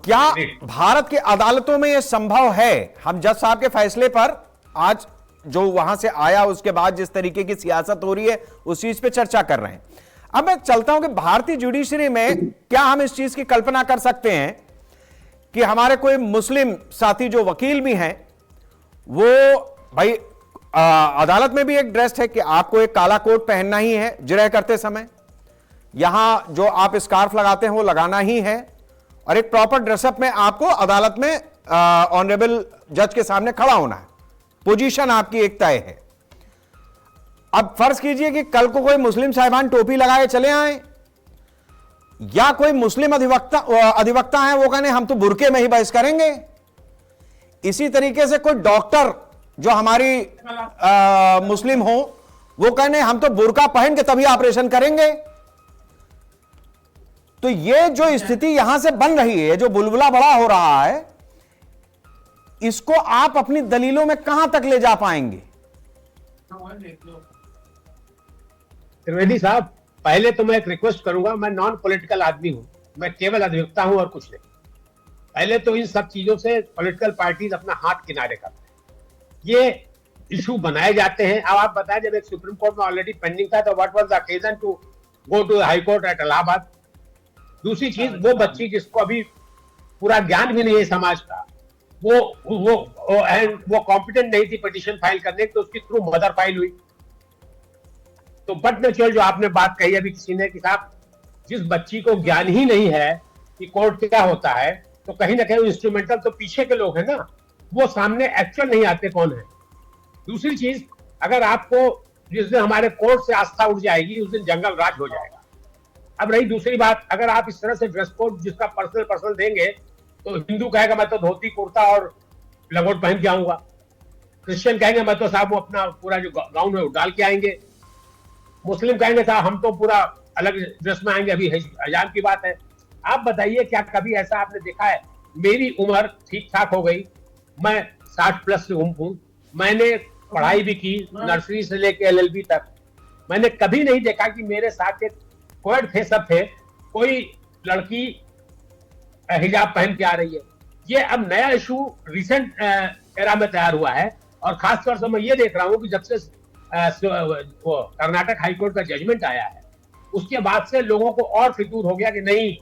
क्या भारत की अदालतों में यह संभव है? हम जज साहब के फैसले पर आज जो वहां से आया, उसके बाद जिस तरीके की सियासत हो रही है, उस चीज पे चर्चा कर रहे हैं। अब मैं चलता हूं कि भारतीय जुडिशरी में क्या हम इस चीज की कल्पना कर सकते हैं कि हमारे कोई मुस्लिम साथी जो वकील भी हैं, वो भाई अदालत में भी एक ड्रेस है कि आपको एक काला कोट पहनना ही है जिरह करते समय, यहां जो आप स्कार्फ लगाते हैं वो लगाना ही है, और एक प्रॉपर ड्रेसअप में आपको अदालत में ऑनरेबल जज के सामने खड़ा होना है, पोजीशन आपकी एक तय है। अब फर्ज कीजिए कि कल को कोई मुस्लिम साहिबान टोपी लगाए चले आए, या कोई मुस्लिम अधिवक्ता है, वो कहने हम तो बुरके में ही बहस करेंगे। इसी तरीके से कोई डॉक्टर जो हमारी मुस्लिम हो, वो कहने हम तो बुरका पहन के तभी ऑपरेशन करेंगे। तो ये जो स्थिति यहां से बन रही है, जो बुलबुला बड़ा हो रहा है, इसको आप अपनी दलीलों में कहां तक ले जा पाएंगे? त्रिवेदी साहब, पहले तो मैं एक रिक्वेस्ट करूंगा, मैं नॉन पॉलिटिकल आदमी हूं, मैं केवल अधिवक्ता हूं और कुछ नहीं। पहले तो इन सब चीजों से पॉलिटिकल पार्टीज अपना हाथ किनारे करते हैं, ये इशू बनाए जाते हैं। अब आप बताएं, जब एक सुप्रीम कोर्ट में ऑलरेडी पेंडिंग था, तो what was the occasion to go to high court at Allahabad? दूसरी चीज, वो बच्ची जिसको अभी पूरा ज्ञान भी नहीं है समाज का, वो कॉम्पिटेंट नहीं थी पिटीशन फाइल करने की, तो उसकी थ्रू मदर फाइल हुई। तो बट नेचुरल जो आपने बात कही अभी किसी ने कि साहब, जिस बच्ची को ज्ञान ही नहीं है कि कोर्ट क्या होता है, तो कहीं ना कहीं इंस्ट्रूमेंटल तो पीछे के लोग हैं ना, वो सामने एक्चुअल नहीं आते कौन है। दूसरी चीज, अगर आपको जिस दिन हमारे कोर्ट से आस्था उठ जाएगी, उस दिन जंगल राज हो जाएगा। अब रही दूसरी बात, अगर आप इस तरह से ड्रेस कोड जिसका पर्सनल देंगे, तो हिंदू कहेगा मैं तो धोती कुर्ता और लंगोट पहन के आऊंगा, क्रिश्चियन कहेंगे मैं तो साहब वो अपना पूरा जो गाउन है वो डाल के आएंगे, मुस्लिम कहेंगे साहब हम तो पूरा अलग ड्रेस में आएंगे, अभी हजाम की बात है। आप बताइए, क्या कभी ऐसा आपने देखा है? मेरी उम्र ठीक ठाक हो गई, मैं 60+ से हूं, मैंने पढ़ाई भी की नर्सरी से लेके LLB तक, मैंने कभी नहीं देखा कि मेरे साथ एक कोएड थे, सब थे, कोई लड़की हिजाब पहन के आ रही है। ये अब नया इशू रिसेंट एरा में तैयार हुआ है, और खासतौर से मैं ये देख रहा हूँ कि जब से वो कर्नाटक हाईकोर्ट का जजमेंट आया है, उसके बाद से लोगों को और फितूर हो गया कि नहीं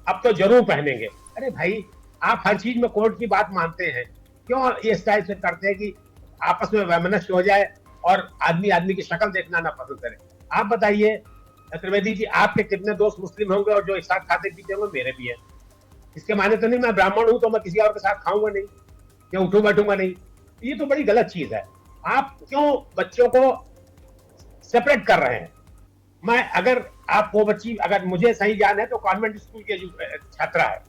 अब तो जरूर पहनेंगे। अरे भाई, आप हर चीज में कोर्ट की बात मानते हैं, क्यों ये स्टाइल से करते हैं कि आपस में वैमनस्य हो जाए और आदमी की शक्ल देखना ना पसंद करे? आप बताइए त्रिवेदी जी, आपके कितने दोस्त मुस्लिम होंगे और जो एक साथ खाते पीते होंगे? मेरे भी है। इसके माने तो नहीं मैं ब्राह्मण हूं तो मैं किसी और के साथ खाऊंगा नहीं या उठू बैठूंगा नहीं। ये तो बड़ी गलत चीज है। आप क्यों बच्चों को सेपरेट कर रहे हैं? मैं अगर आप वो बच्ची, अगर मुझे सही ज्ञान है तो कॉन्वेंट स्कूल के छात्रा है,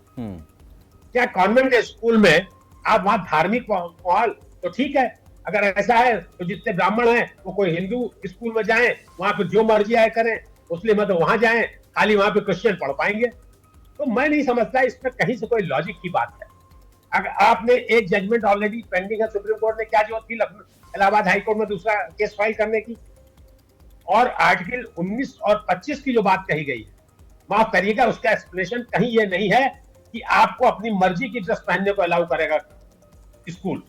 क्या कॉन्वेंट स्कूल में आप वहां धार्मिक माहौल तो ठीक है, अगर ऐसा है तो जितने ब्राह्मण हैं वो कोई हिंदू स्कूल में जाएं, वहां पे जो मर्जी आए करें, मुस्लिम है तो वहां जाएं, खाली वहां पे क्रिश्चियन पढ़ पाएंगे। तो मैं नहीं समझता इसमें कहीं से कोई लॉजिक की बात है। अगर आपने एक जजमेंट ऑलरेडी पेंडिंग है सुप्रीम कोर्ट में, क्या जरूरत थी इलाहाबाद हाई कोर्ट में दूसरा केस फाइल करने की? और आर्टिकल 19 और 25 की जो बात कही गई है, माफ करिएगा, उसका एक्सप्लेनेशन कहीं ये नहीं है कि आपको अपनी मर्जी की ड्रेस पहनने को अलाउ करेगा स्कूल।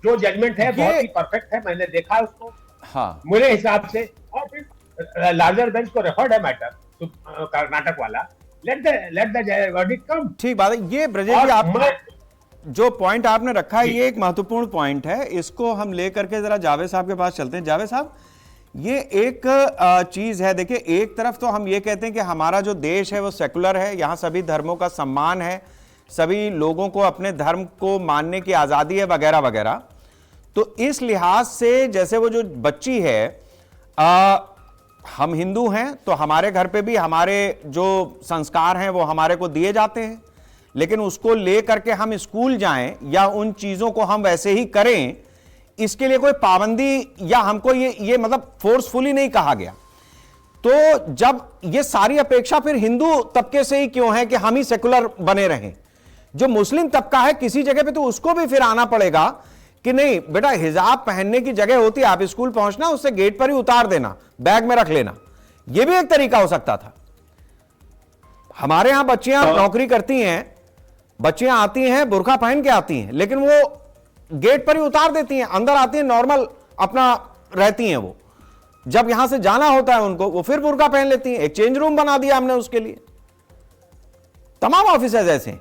जो जजमेंट है बहुत ही परफेक्ट है, मैंने देखा उसको। हाँ, मेरे हिसाब से। और फिर लार्जर बेंच को रेफर्ड है मैटर, कर्नाटक वाला, लेट द वर्डिक्ट कम। ठीक बात है। ये ब्रजेश जी, आप जो पॉइंट आपने रखा है ये एक महत्वपूर्ण पॉइंट है, इसको हम लेकर के जरा जावेद साहब के पास चलते हैं। जावेद साहब, ये एक चीज है, देखिए एक तरफ तो हम ये कहते हैं कि हमारा जो देश है वो सेकुलर है, यहाँ सभी धर्मों का सम्मान है, सभी लोगों को अपने धर्म को मानने की आजादी है वगैरह वगैरह। तो इस लिहाज से जैसे वो जो बच्ची है, हम हिंदू हैं तो हमारे घर पे भी हमारे जो संस्कार हैं वो हमारे को दिए जाते हैं, लेकिन उसको ले करके हम स्कूल जाएं या उन चीजों को हम वैसे ही करें, इसके लिए कोई पाबंदी या हमको ये मतलब फोर्सफुली नहीं कहा गया। तो जब ये सारी अपेक्षा फिर हिंदू तबके से ही क्यों है कि हम ही सेकुलर बने रहें? जो मुस्लिम तबका है किसी जगह पे तो उसको भी फिर आना पड़ेगा कि नहीं बेटा, हिजाब पहनने की जगह होती है, आप स्कूल पहुंचना उससे गेट पर ही उतार देना, बैग में रख लेना, यह भी एक तरीका हो सकता था। हमारे यहां बच्चियां नौकरी करती हैं, बच्चियां आती हैं बुर्का पहन के आती हैं, लेकिन वो गेट पर ही उतार देती हैं, अंदर आती हैं नॉर्मल अपना रहती हैं। वो जब यहां से जाना होता है उनको, वो फिर बुर्का पहन लेती हैं। एक चेंज रूम बना दिया हमने उसके लिए, तमाम ऑफिसेज ऐसे हैं।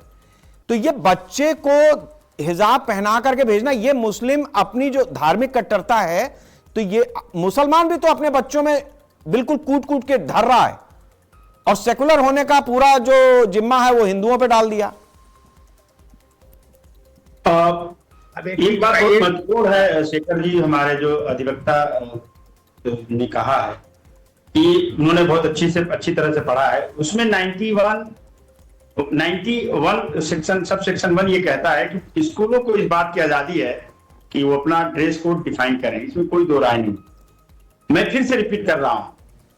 तो ये बच्चे को हिजाब पहना करके भेजना, ये मुस्लिम अपनी जो धार्मिक कट्टरता है, तो ये मुसलमान भी तो अपने बच्चों में बिल्कुल कूट कूट के धर रहा है, और सेकुलर होने का पूरा जो जिम्मा है वो हिंदुओं पे डाल दिया। एक बात बहुत महत्वपूर्ण है शेखर जी, हमारे जो अधिवक्ता ने कहा है कि उन्होंने बहुत अच्छी तरह से पढ़ा है, उसमें 91 सेक्शन सब सेक्शन 1 ये कहता है कि स्कूलों को इस बात की आजादी है कि वो अपना ड्रेस कोड डिफाइन करें, इसमें कोई दो राय नहीं। मैं फिर से रिपीट कर रहा हूं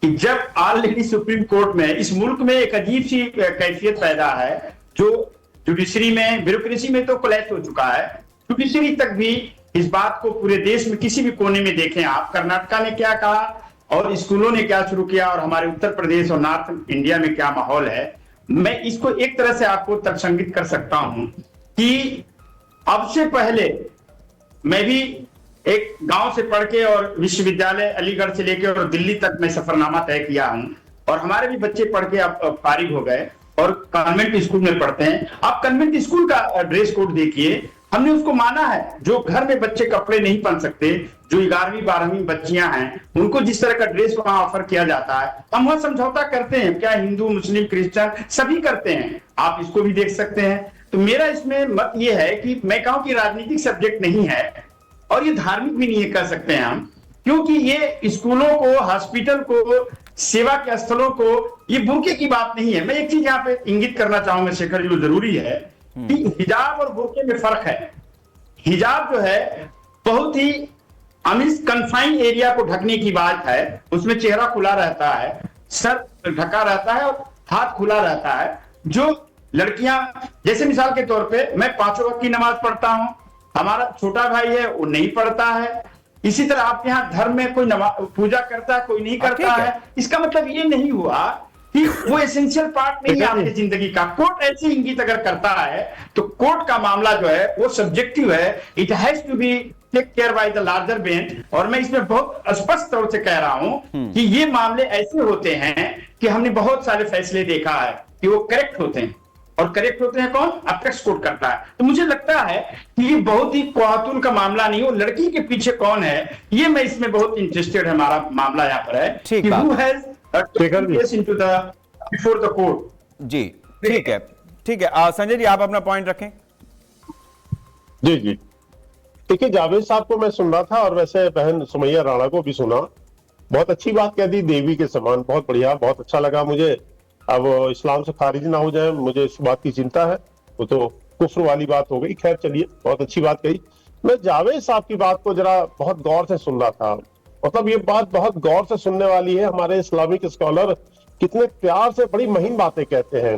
कि जब ऑलरेडी सुप्रीम कोर्ट में इस मुल्क में एक अजीब सी कैफियत पैदा है, जो जुडिशरी में, ब्यूरोक्रेसी में तो क्लैश हो चुका है, जुडिशरी तक भी इस बात को पूरे देश में किसी भी कोने में देखें आप, कर्नाटका ने क्या कहा और स्कूलों ने क्या शुरू किया और हमारे उत्तर प्रदेश और नॉर्थ इंडिया में क्या माहौल है, मैं इसको एक तरह से आपको तर्कसंगित कर सकता हूं कि अब से पहले मैं भी एक गांव से पढ़ के और विश्वविद्यालय अलीगढ़ से लेके और दिल्ली तक मैं सफरनामा तय किया हूं, और हमारे भी बच्चे पढ़ के अब फारिग हो गए और कॉन्वेंट स्कूल में पढ़ते हैं। आप कॉन्वेंट स्कूल का ड्रेस कोड देखिए, हमने उसको माना है। जो घर में बच्चे कपड़े नहीं पहन सकते, जो 11वीं 12वीं बच्चियां हैं, उनको जिस तरह का ड्रेस वहां ऑफर किया जाता है, हम वहां समझौता करते हैं। क्या हिंदू मुस्लिम क्रिश्चियन सभी करते हैं, आप इसको भी देख सकते हैं। तो मेरा इसमें मत ये है कि मैं कहूं कि राजनीतिक सब्जेक्ट नहीं है और ये धार्मिक भी नहीं कह सकते हैं हम, क्योंकि ये स्कूलों को, हॉस्पिटल को, सेवा के स्थलों को, ये बुर्के की बात नहीं है। मैं एक चीज यहाँ पे इंगित करना चाहूंगा शेखर जी, जो जरूरी है कि हिजाब और बुर्के में फर्क है। हिजाब जो है बहुत ही कन्फाइंड एरिया को ढकने की बात है, उसमें चेहरा खुला रहता है, सर ढका रहता है और हाथ खुला रहता है। जो लड़कियां, जैसे मिसाल के तौर पे मैं 5 वक्त की नमाज पढ़ता हूं, हमारा छोटा भाई है वो नहीं पढ़ता है। इसी तरह आपके यहाँ धर्म में कोई पूजा करता है, कोई नहीं करता है। इसका मतलब ये नहीं हुआ कि वो एसेंशियल पार्ट नहीं है आपकी जिंदगी का। कोर्ट ऐसे इंगित अगर करता है तो कोर्ट का मामला जो है वो सब्जेक्टिव है, it has to be take care by the larger bench. और मैं इसमें बहुत स्पष्ट तौर से कह रहा हूं कि ये मामले ऐसे होते हैं कि हमने बहुत सारे फैसले देखा है कि वो करेक्ट होते हैं, और करेक्ट होते हैं कौन? अपेक्स कोर्ट करता है। तो मुझे लगता है कि ये बहुत ही कोहातुल का मामला नहीं हो, लड़की के पीछे कौन है ये मैं इसमें बहुत इंटरेस्टेड है। हमारा मामला यहाँ पर है कि who has into the before the court। जी ठीक है, ठीक है। संजय जी आप अपना पॉइंट रखें। जी जी, देखिए जावेद साहब को मैं सुन रहा था और वैसे बहन सुमैया राणा को भी सुना, बहुत अच्छी बात कह दी, देवी के समान, बहुत बढ़िया, बहुत अच्छा लगा मुझे। अब इस्लाम से खारिज ना हो जाए, मुझे इस बात की चिंता है, वो तो कुफ्र वाली बात हो गई। खैर चलिए, बहुत अच्छी बात कही। मैं जावेद साहब की बात को जरा बहुत गौर से सुन रहा था, मतलब ये बात बहुत गौर से सुनने वाली है। हमारे इस्लामिक स्कॉलर कितने प्यार से बड़ी महीन बातें कहते हैं।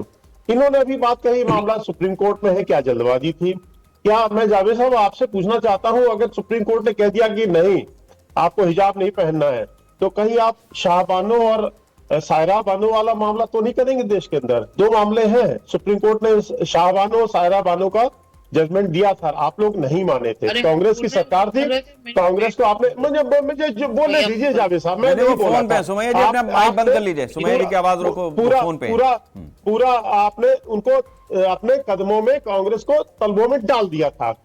इन्होंने अभी बात कही मामला सुप्रीम कोर्ट में है, क्या जल्दबाजी थी? क्या मैं जावेद साहब आपसे पूछना चाहता हूं, अगर सुप्रीम कोर्ट ने कह दिया कि नहीं आपको हिजाब नहीं पहनना है, तो कहीं आप शाहबानो और सायरा बानो वाला मामला तो नहीं करेंगे देश के अंदर? दो मामले हैं, सुप्रीम कोर्ट ने शाहबानो और सायरा बानो का जजमेंट दिया था, आप लोग नहीं माने थे। कांग्रेस की सरकार थी, कांग्रेस को आपने मुझे जो बोलने दीजिए जावेद साहब, मैं नहीं बोला था। सुमैया जी अपना माइक बंद कर लीजिए, सुमैया जी की आवाज रोको फोन पे। पूरा आपने उनको अपने कदमों में, कांग्रेस को तलबों में डाल दिया था।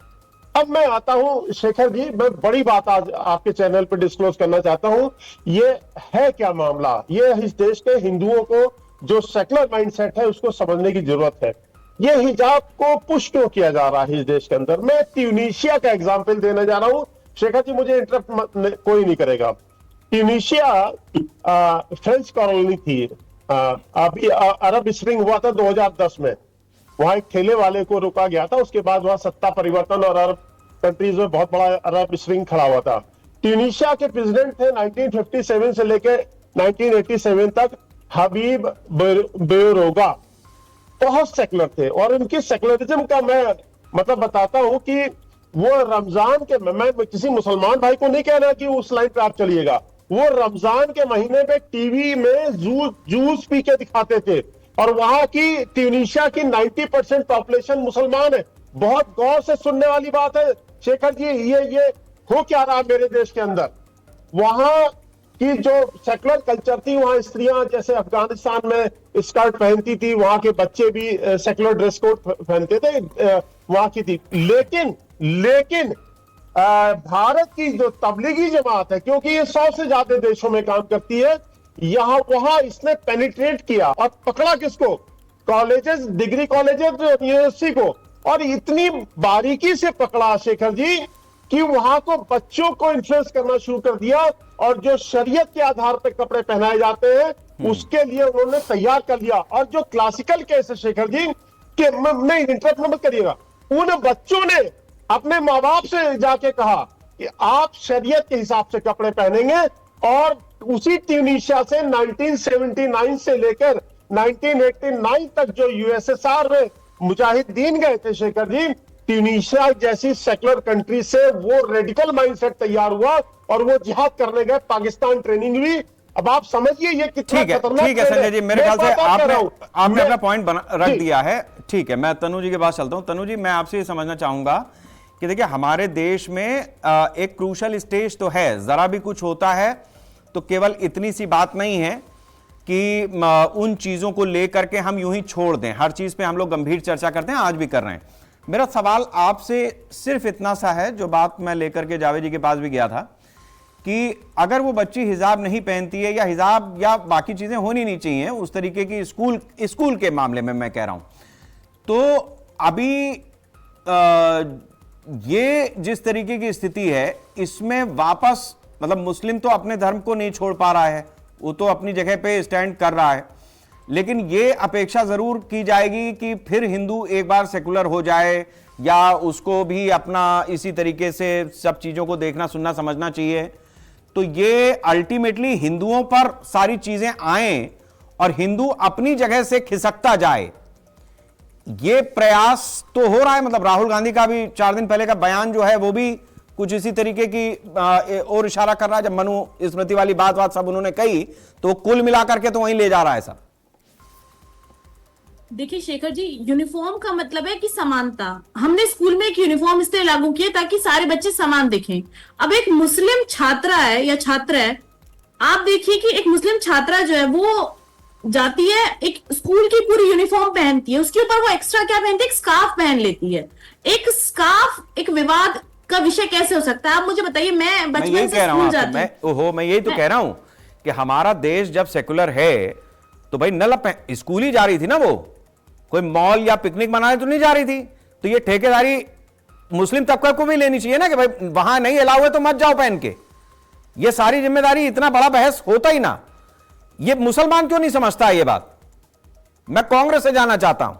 अब मैं आता हूं शेखर जी, मैं बड़ी बात आज आपके चैनल पर डिस्क्लोज करना चाहता हूं। ये है क्या मामला? ये इस देश के हिंदुओं को जो सेकुलर माइंडसेट है उसको समझने की जरूरत है। ये हिजाब को पुश क्यों किया जा रहा है इस देश के अंदर? मैं ट्यूनीशिया का एग्जाम्पल देने जा रहा हूं। शेखर जी मुझे इंटरप्ट कोई नहीं करेगा। ट्यूनीशिया फ्रेंच कॉलोनी थी, अभी अरब स्प्रिंग हुआ था 2010 में। वहां एक ठेले वाले को रोका गया था, उसके बाद वहां सत्ता परिवर्तन और अरब कंट्रीज में बहुत बड़ा अरब स्प्रिंग खड़ा हुआ था। ट्यूनीशिया के प्रेसिडेंट थे 1957 से लेकर 1987 तक हबीब बेरोगा। बहुत सेकुलर थे और इनकी सेकुलरिज्म का मैं मतलब बताता हूं कि वो रमजान के, मैं किसी मुसलमान भाई को नहीं कह रहा कि उस लाइन पे आप चलिएगा, वो रमजान के महीने पे टीवी में जूस पी के दिखाते थे। और वहां की ट्यूनीशिया की 90% पॉपुलेशन मुसलमान है। बहुत गौर से सुनने वाली बात है शेखर जी, ये हो क्या रहा मेरे देश के अंदर? वहां की जो सेकुलर कल्चर थी, वहां स्त्रियां जैसे अफगानिस्तान में स्कर्ट पहनती थी, वहां के बच्चे भी सेकुलर ड्रेस कोड पहनते थे, वहां की थी। लेकिन भारत की जो तबलीगी जमात है, क्योंकि ये 100 से ज्यादा देशों में काम करती है, यहां वहां इसने पेनिट्रेट किया और पकड़ा किसको? कॉलेजेस, डिग्री कॉलेजेस, यूनिवर्सिटी को। और इतनी बारीकी से पकड़ा शेखर जी कि वहां को बच्चों को इन्फ्लुएंस करना शुरू कर दिया और जो शरीयत के आधार पर कपड़े पहनाए जाते हैं उसके लिए उन्होंने तैयार कर लिया। और जो क्लासिकल केस है शेखर जी, कि नहीं इंटरप्ट मत करिएगा, उन बच्चों ने अपने माँ बाप से जाके कहा कि आप शरीयत के हिसाब से कपड़े पहनेंगे। और उसी ट्यूनीशिया से 1979 से लेकर 1989 तक जो यूएसएसआर में मुजाहिदीन गए थे शेखर जी, ट्यूनीशिया जैसी सेकुलर कंट्री से वो रेडिकल माइंडसेट तैयार हुआ और वो जिहाद करने गए, पाकिस्तान ट्रेनिंग हुई। अब आप समझिए ये कितना खतरनाक। ठीक है संजय जी, मेरे ख्याल से आपने अपना पॉइंट रख दिया है। ठीक है, मैं तनु जी के पास चलता हूं। तनु जी, मैं आपसे ये समझना चाहूंगा कि देखिए हमारे देश में एक क्रूशल स्टेज तो है, जरा भी कुछ होता है तो केवल इतनी सी बात नहीं है कि उन चीजों को लेकर के हम यूं ही छोड़ दें। हर चीज पे हम लोग गंभीर चर्चा करते हैं, आज भी कर रहे हैं। मेरा सवाल आपसे सिर्फ इतना सा है, जो बात मैं लेकर के जावेद जी के पास भी गया था, कि अगर वो बच्ची हिजाब नहीं पहनती है, या हिजाब या बाकी चीजें होनी नहीं चाहिए उस तरीके की, स्कूल के मामले में मैं कह रहा हूं, तो अभी ये जिस तरीके की स्थिति है इसमें वापस मतलब मुस्लिम तो अपने धर्म को नहीं छोड़ पा रहा है, वो तो अपनी जगह पे स्टैंड कर रहा है, लेकिन ये अपेक्षा जरूर की जाएगी कि फिर हिंदू एक बार सेकुलर हो जाए, या उसको भी अपना इसी तरीके से सब चीजों को देखना, सुनना, समझना चाहिए। तो ये अल्टीमेटली हिंदुओं पर सारी चीजें आए और हिंदू अपनी जगह से खिसकता जाए, ये प्रयास तो हो रहा है। मतलब राहुल गांधी का भी 4 दिन पहले का बयान जो है वो भी कुछ इसी तरीके की और इशारा कर रहा है। जब मनु स्मृति वाली बात सब उन्होंने कही तो कुल मिलाकर के तो वहीं ले जा रहा है सब। देखिए शेखर जी, यूनिफॉर्म का मतलब है कि समानता। हमने स्कूल में एक यूनिफॉर्म इसलिए लागू किया ताकि सारे बच्चे समान दिखें। अब एक मुस्लिम छात्रा है या छात्र है, आप देखिए कि एक मुस्लिम छात्रा जो है वो जाती है, एक स्कूल की पूरी यूनिफॉर्म पहनती है, उसके ऊपर वो एक्स्ट्रा क्या पहनती है? एक स्कार्फ पहन लेती है। एक स्कार्फ एक विवाद का विषय कैसे हो सकता है? आप मुझे बताइए। मैं बचपन से स्कूल जाती हूं। मैं यही तो कह रहा हूं कि हमारा देश जब सेकुलर है तो भाई नल स्कूल ही जा रही थी ना, वो कोई मॉल या पिकनिक मनाने तो नहीं जा रही थी। तो ये ठेकेदारी मुस्लिम तबका को भी लेनी चाहिए ना, कि भाई वहां नहीं अलाउ है तो मत जाओ पहन के। ये सारी जिम्मेदारी, इतना बड़ा बहस होता ही ना। ये मुसलमान क्यों नहीं समझता ये बात? मैं कांग्रेस से जानना चाहता हूं।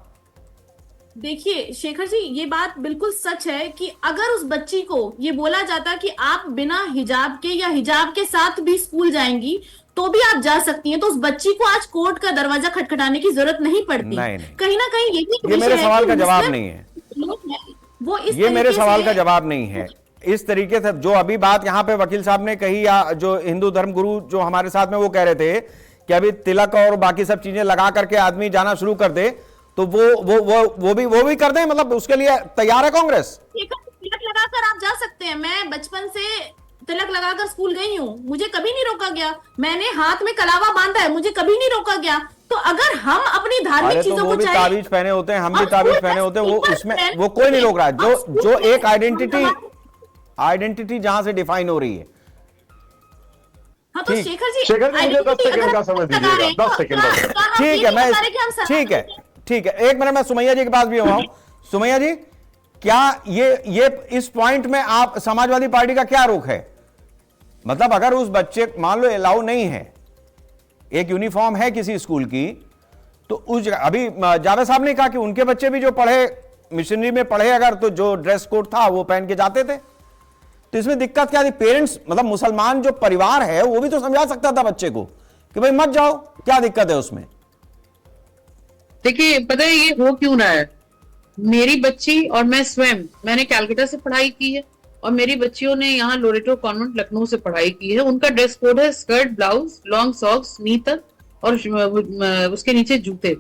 देखिए शेखर जी, ये बात बिल्कुल सच है कि अगर उस बच्ची को ये बोला जाता कि आप बिना हिजाब के या हिजाब के साथ भी स्कूल जाएंगी तो भी आप जा सकती हैं, तो उस बच्ची को आज कोर्ट का दरवाजा खटखटाने की जरूरत नहीं पड़ती। नहीं। कहीं ना कहीं ये मेरे सवाल का जवाब नहीं है। वो ये मेरे सवाल का जवाब नहीं है। इस तरीके से जो अभी बात यहां पे वकील साहब ने कही, या जो हिंदू धर्म गुरु जो हमारे साथ में वो कह रहे थे कि अभी तिलक और बाकी सब चीजें लगा करके आदमी जाना शुरू कर दे, तो वो भी कर दें, मतलब उसके लिए तैयार है कांग्रेस? तिलक लगाकर आप जा सकते हैं। मैं बचपन से तिलक लगाकर स्कूल गई हूँ, मुझे कभी नहीं रोका गया। मैंने हाथ में कलावा बांधा है, मुझे कभी नहीं रोका गया। तो अगर हम अपनी धार्मिक चीजों को चाहे, ताबीज पहने होते हैं, हम भी ताबीज पहने होते हैं, वो उसमें वो कोई नहीं रोक रहा है। जो एक आइडेंटिटी जहां से डिफाइन हो रही है। हाँ, तो शेखर जी मुझे 10 सेकंड का समय दीजिएगा, 10 सेकंड। ठीक है, मैं ठीक है, एक मिनट, मैं सुमैया जी के पास भी हुआ हूं। सुमैया जी, क्या ये इस पॉइंट में आप समाजवादी पार्टी का क्या रुख है? मतलब अगर उस बच्चे, मान लो अलाउ नहीं है, एक यूनिफॉर्म है किसी स्कूल की, तो उस जगह, अभी जावेद साहब ने कहा कि उनके बच्चे भी जो पढ़े, मिशनरी में पढ़े अगर, तो जो ड्रेस कोड था वो पहन के जाते थे, तो इसमें दिक्कत क्या थी? पेरेंट्स, मतलब मुसलमान जो परिवार है वो भी तो समझा सकता था बच्चे को कि भाई मत जाओ, क्या दिक्कत है उसमें? देखिए, पता है ये हो क्यों रहा है? मेरी बच्ची और मैं स्वयं, मैंने कैलकाटा से पढ़ाई की है और मेरी बच्चियों ने यहाँ लोरेटो कॉन्वेंट लखनऊ से पढ़ाई की है। उनका ड्रेस कोड है स्कर्ट, ब्लाउज, लॉन्ग सॉक्स, नी तक और उसके नीचे जूते।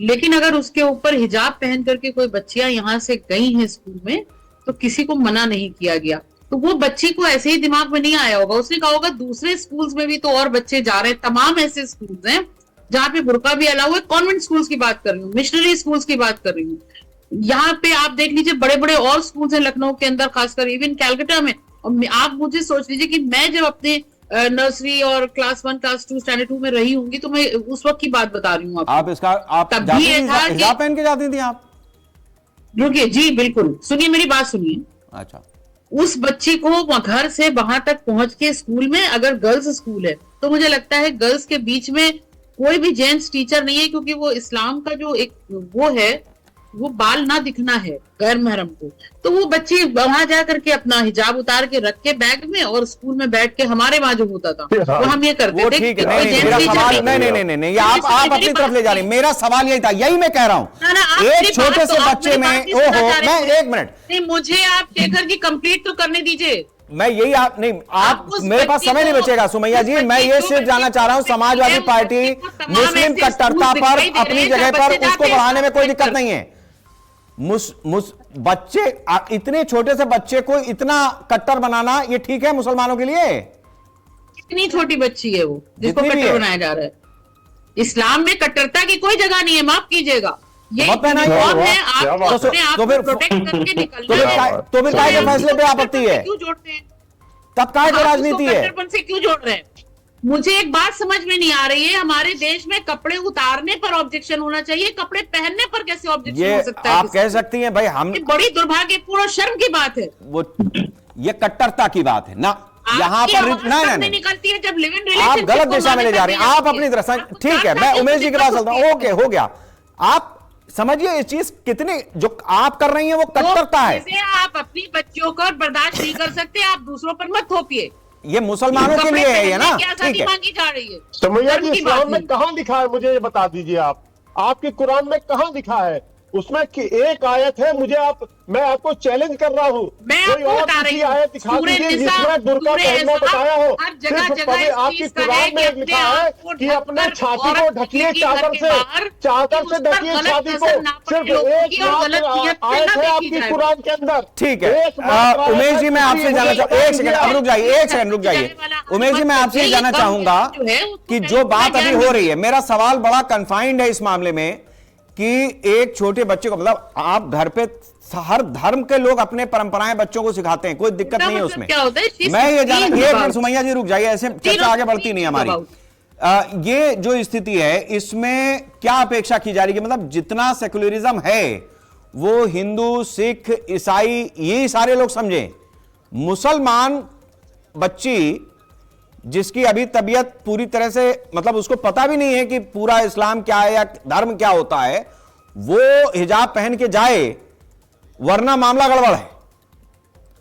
लेकिन अगर उसके ऊपर हिजाब पहन करके कोई बच्चियां यहाँ से गई हैं स्कूल में, तो किसी को मना नहीं किया गया। तो वो बच्ची को ऐसे ही दिमाग में नहीं आया होगा, उसने कहा होगा दूसरे स्कूल्स में भी तो और बच्चे जा रहे हैं। तमाम ऐसे स्कूल्स हैं जहाँ पे बुर्का भी अलाउ है। कॉन्वेंट स्कूल्स की बात कर रही हूँ, मिशनरी स्कूल्स की बात कर रही हूँ। यहाँ पे आप देख लीजिए, बड़े बड़े और स्कूल्स हैं लखनऊ के अंदर, खासकर इवन कैलकाटा में। और आप मुझे सोच लीजिए कि मैं जब अपने नर्सरी और क्लास 1, क्लास 2, स्टैंडर्ड 2 में रही होंगी, तो मैं उस वक्त की बात बता रही हूँ। आप हिजाब पहन के जाती थी आप? रुकिए जी, बिल्कुल सुनिए, मेरी बात सुनिए। अच्छा, उस बच्ची को घर से वहां तक पहुंच के स्कूल में, अगर गर्ल्स स्कूल है तो मुझे लगता है गर्ल्स के बीच में कोई भी जेंट्स टीचर नहीं है, क्योंकि वो इस्लाम का जो एक वो है, वो बाल ना दिखना है गैर महरम को। तो वो बच्ची वहां जा करके अपना हिजाब उतार के रख के बैग में, और स्कूल में बैठ के, हमारे वहां जो होता था वो हम ये करते थे। ठीक है, नहीं, आप अपनी तरफ ले जा रही। मेरा सवाल यही था, यही मैं कह रहा हूँ। एक छोटे से बच्चे में, ओहो, मैं एक मिनट, नहीं, मुझे आप शेखर जी कंप्लीट तो करने दीजिए। मैं यही आप मेरे पास समय नहीं बचेगा सुमैया जी। मैं ये सिर्फ जानना चाह रहा हूं, समाजवादी पार्टी मुस्लिम कट्टरता पर अपनी जगह पर, उसको बढ़ाने में कोई दिक्कत नहीं है। बच्चे, इतने छोटे से बच्चे को इतना कट्टर बनाना, ये ठीक है मुसलमानों के लिए? कितनी छोटी बच्ची है वो जिसको कट्टर बनाया जा रहा है? इस्लाम में कट्टरता की कोई जगह नहीं है, माफ कीजिएगा। ये है, आप अपने आप को प्रोटेक्ट करके निकलना। तो फिर काय के फैसले पे आपत्ति है? क्यों जोड़ते हैं? तब काय की राजनीति है? कट्टरपन से क्यों जोड़ रहे हैं? मुझे एक बात समझ में नहीं आ रही है, हमारे देश में कपड़े उतारने पर ऑब्जेक्शन होना चाहिए, कपड़े पहनने पर कैसे ऑब्जेक्शन हो सकता है? आप कह सकती हैं भाई, हम, बड़ी दुर्भाग्यपूर्ण और शर्म की बात है। वो ये कट्टरता की बात है ना, यहाँ पर नहीं निकलती है जब लिव इन रिलेशनशिप, आप गलत दिशा में ले जा रही हैं। आप अपनी तरफ, ठीक है, मैं उमेश जी के पास चलता हूँ। ओके, हो गया। आप समझिए ये चीज कितनी, जो आप कर रही हैं वो कट्टरता है। आप अपनी बच्चियों को बर्दाश्त नहीं कर सकते, आप दूसरों पर मत थोपिए। ये मुसलमानों के लिए है, ये ना, ठीक है। मांगी जा रही है। सुमैया जी, इस्लाम में कहां लिखा है, मुझे ये बता दीजिए। आप, आपके कुरान में कहां लिखा है? उसमें कि एक आयत है, मैं आपको चैलेंज कर रहा हूँ, कोई और किसी आयत दिखा दीजिए जिसमें बुर्का पहनना बताया हो। सिर्फ आपके कुरान में लिखा है कि अपने छाती को ढकिए चादर से ढकिए छाती को। सिर्फ एक आयत है आपकी कुरान के अंदर। ठीक है, उमेश जी, मैं आपसे जानना चाहूँ, एक सेकंड, अब रुक जाइए। उमेश जी, मैं आपसे जानना चाहूंगा कि जो बात अभी हो रही है, मेरा सवाल बड़ा कन्फाइंड है इस मामले में कि एक छोटे बच्चे को, मतलब आप घर पे हर धर्म के लोग अपने परंपराएं बच्चों को सिखाते हैं, कोई दिक्कत नहीं है उसमें। मैं ये जाना, एक मिनट सुमैया जी रुक जाइए, ऐसे चर्चा आगे बढ़ती नहीं हमारी। ये जो स्थिति है, इसमें क्या अपेक्षा की जा रही है? मतलब जितना सेकुलरिज्म है वो हिंदू, सिख, ईसाई, ये सारे लोग समझें। मुसलमान बच्ची जिसकी अभी तबीयत पूरी तरह से, मतलब उसको पता भी नहीं है कि पूरा इस्लाम क्या है या धर्म क्या होता है, वो हिजाब पहन के जाए, वरना मामला गड़बड़ है।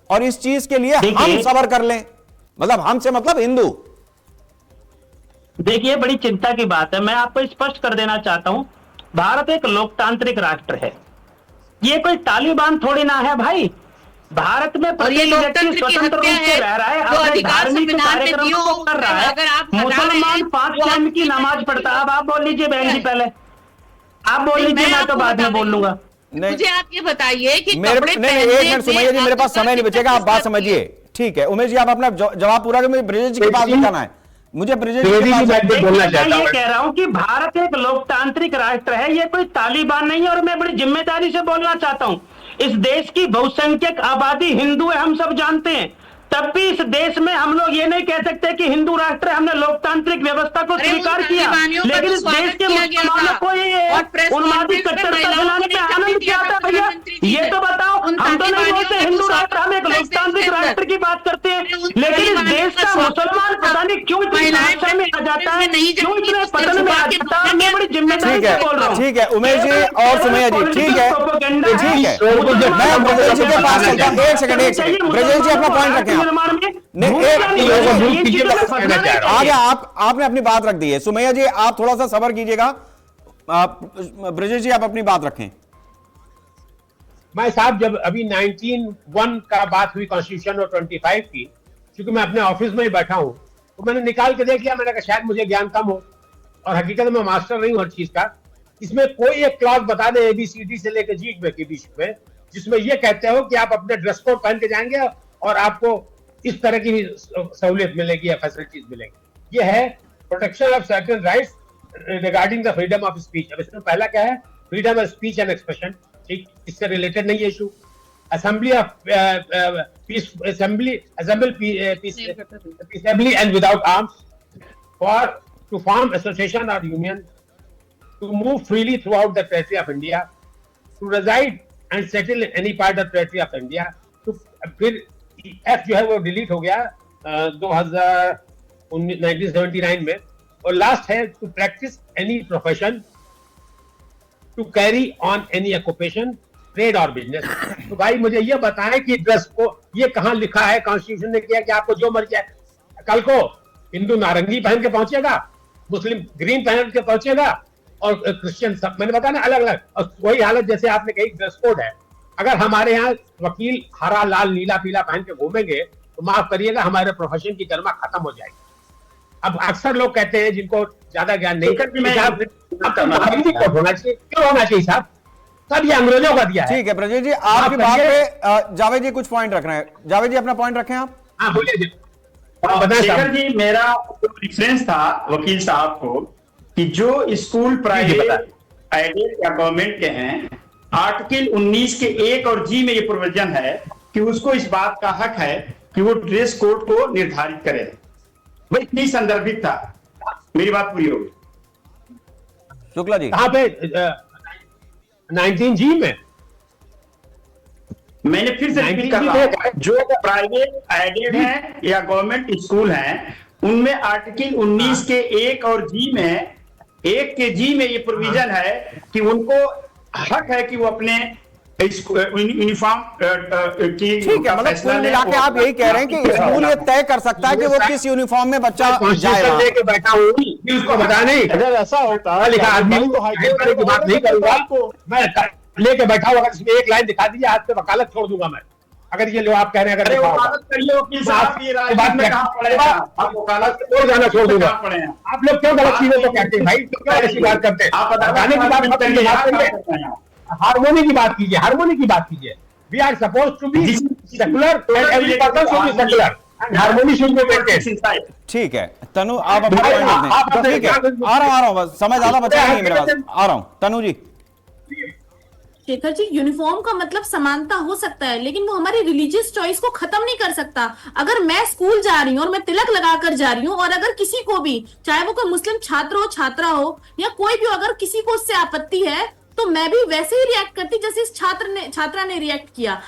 और इस चीज के लिए हम सबर कर लें, मतलब हमसे मतलब हिंदू। देखिए, बड़ी चिंता की बात है। मैं आपको स्पष्ट कर देना चाहता हूं, भारत एक लोकतांत्रिक राष्ट्र है, ये कोई तालिबान थोड़ी ना है भाई। भारत में प्रत्येक व्यक्ति स्वतंत्र रूप से रह रहा है, अपने धार्मिक कार्यक्रमों को कर रहा है। मुसलमान 5 टाइम की नमाज पढ़ता है। अब आप बोल लीजिए बहन जी, पहले आप बोल लीजिए, मैं तो बाद में बोल लूंगा। मुझे आप ये बताइए कि मेरे एक मिनट सुमैया जी, मेरे पास समय नहीं बचेगा, आप बात समझिए। ठीक है उमेश जी, आप अपना जवाब पूरा करें, मुझे ब्रजेश जी के पास भी जाना है। मुझे ब्रजेश जी के पास बोलना चाहता हूं। मैं ये कह रहा हूं कि भारत एक लोकतांत्रिक राष्ट्र है, ये कोई तालिबान नहीं है। और मैं बड़ी जिम्मेदारी से बोलना चाहता हूं, इस देश की बहुसंख्यक आबादी हिंदू है, हम सब जानते हैं। तब भी इस देश में हम लोग ये नहीं कह सकते कि हिंदू राष्ट्र है, हमने लोकतांत्रिक व्यवस्था को स्वीकार किया, लेकिन इस देश के मुसलमानों को ये उन्मादी कट्टरता फैलाने में आनंद क्या आता है भैया? ये तो बताओ। हम तो नहीं बोलते हिंदू राष्ट्र, हम एक लोकतांत्रिक राष्ट्र की बात करते हैं, लेकिन इस देश का मुसलमान पता नहीं क्यों इतनी समस्या में आ जाता है, क्यों इतने पतन में आ जाता है। मैं बड़ी जिम्मेदारी से बोल रहा हूँ। ठीक है उमेश जी और सुमैया जी, ठीक है ठीक है, मैं ब्रजेश जी के पास चलता हूं। एक सेकंड, ब्रजेश जी अपना पॉइंट रखें। आगे आपने अपनी बात रख दी है। सुमैया जी आप थोड़ा सा सब्र कीजिएगा, ब्रजेश जी आप अपनी बात रखें। मैं साहब, जब अभी 1901 का बात हुई कॉन्स्टिट्यूशन और 25 की, क्योंकि मैं अपने ऑफिस में ही बैठा हूं, तो मैंने निकाल के देख लिया। मैंने कहा शायद मुझे ज्ञान कम हो, और हकीकत में मास्टर नहीं हूं हर चीज का। इसमें कोई एक क्लॉज बता दे ABCD से लेकर G के बीच में, जिसमें ये कहते हो कि आप अपने ड्रेस कोड पहन के जाएंगे और आपको इस तरह की सहूलियत मिलेगी या फैसिलिटीज मिलेगी। ये है protection of certain rights regarding the freedom of speech. अब इसमें पहला क्या है? Freedom of speech and expression. ठीक, इससे रिलेटेड नहीं है issue. Assembly of peace, assembly peacefully and without arms, for to form association or union, to move freely throughout the territory of India, to reside and settle in any part of territory of India. तो फिर F जो है वो delete हो गया 1979 में। और last है to practise any profession, to carry on any occupation, trade और बिजनेस। तो भाई मुझे ये बताएं कि ड्रेस को ये कहां लिखा है कॉन्स्टिट्यूशन ने किया कि आपको जो मर्जी है। कल को हिंदू नारंगी पहन के पहुंचेगा, मुस्लिम ग्रीन पहन के पहुंचेगा, और क्रिश्चियन सब, मैंने बताया ना, अलग अलग। और वही हालत जैसे आपने कही ड्रेस कोड है। अगर हमारे यहाँ वकील हरा लाल नीला पीला पहन के घूमेंगे तो माफ करिएगा हमारे प्रोफेशन की गरिमा खत्म हो जाएगी। अब अक्सर लोग कहते हैं जिनको ज्यादा ज्ञान नहीं, होना चाहिए, क्यों होना चाहिए साहब? सब ये अंग्रेजों का दिया है। ठीक है ब्रजेश जी, आपकी बात पे जावेद जी कुछ पॉइंट रख रहे हैं। जावेद जी अपना पॉइंट रखें आप। हाँ बोलिए जी। शेखर जी, मेरा रिफरेंस था वकील साहब को कि जो स्कूल प्राइवेट एडेड या गवर्नमेंट के हैं, आर्टिकल 19 के 1 और G में ये प्रोविजन है कि उसको इस बात का हक है कि वो ड्रेस कोड को निर्धारित करे। वह इतनी संदर्भित था। मेरी बात पूरी होगी। शुक्ला जी कहां पे? 19G में। मैंने फिर से रिपीट कर रहा हूं, जो प्राइवेट एडेड हैं या गवर्नमेंट स्कूल हैं, उनमें आर्टिकल 19 के 1 और G में, 1 के G में ये प्रोविजन है कि उनको हक है कि वो अपने यूनिफॉर्म की। ठीक है, मतलब कुल मिला के आप यही कह रहे हैं कि स्कूल ये तय कर सकता है कि वो किस यूनिफॉर्म में बच्चा जाएगा। लेके बैठा हूँ, उसको बता नहीं। अगर ऐसा होता है लिखा आदमी की बात नहीं करूंगा, मैं लेके बैठा हुआ, इसमें एक लाइन दिखा दीजिए, आज से वकालत छोड़ दूंगा मैं। अगर ये लोग आप कह रहे हैं, अगर वकालत करिए वकील साहब की राजनीति में कहां पड़ेगा? आप वकालत छोड़ जाना छोड़ दूंगा। आप लोग क्यों गलत चीजों को कहते हैं भाई? क्यों ऐसी बात करते हैं? आप बताने की बात मत करिए, हारमोनी की बात कीजिए, हारमोनी की बात कीजिए। We are suppose to be secular and every person should be secular and harmony should be maintained. ठीक है तनु, आप अपना पॉइंट रख दें। ठीक है, आ रहा हूं, समय ज्यादा बचा नहीं मेरे पास, आ रहा हूं। तनु जी। शेखर जी, यूनिफॉर्म का मतलब समानता हो सकता है, लेकिन वो हमारी रिलीजियस चॉइस को खत्म नहीं कर सकता। अगर मैं स्कूल जा रही हूँ और मैं तिलक लगाकर जा रही हूँ, और अगर किसी को भी, चाहे वो कोई मुस्लिम छात्र हो, छात्रा हो, या कोई भी, अगर किसी को उससे आपत्ति है, तो मैं भी वैसे ही रिएक्ट करती जैसे इस छात्रा ने रिएक्ट किया।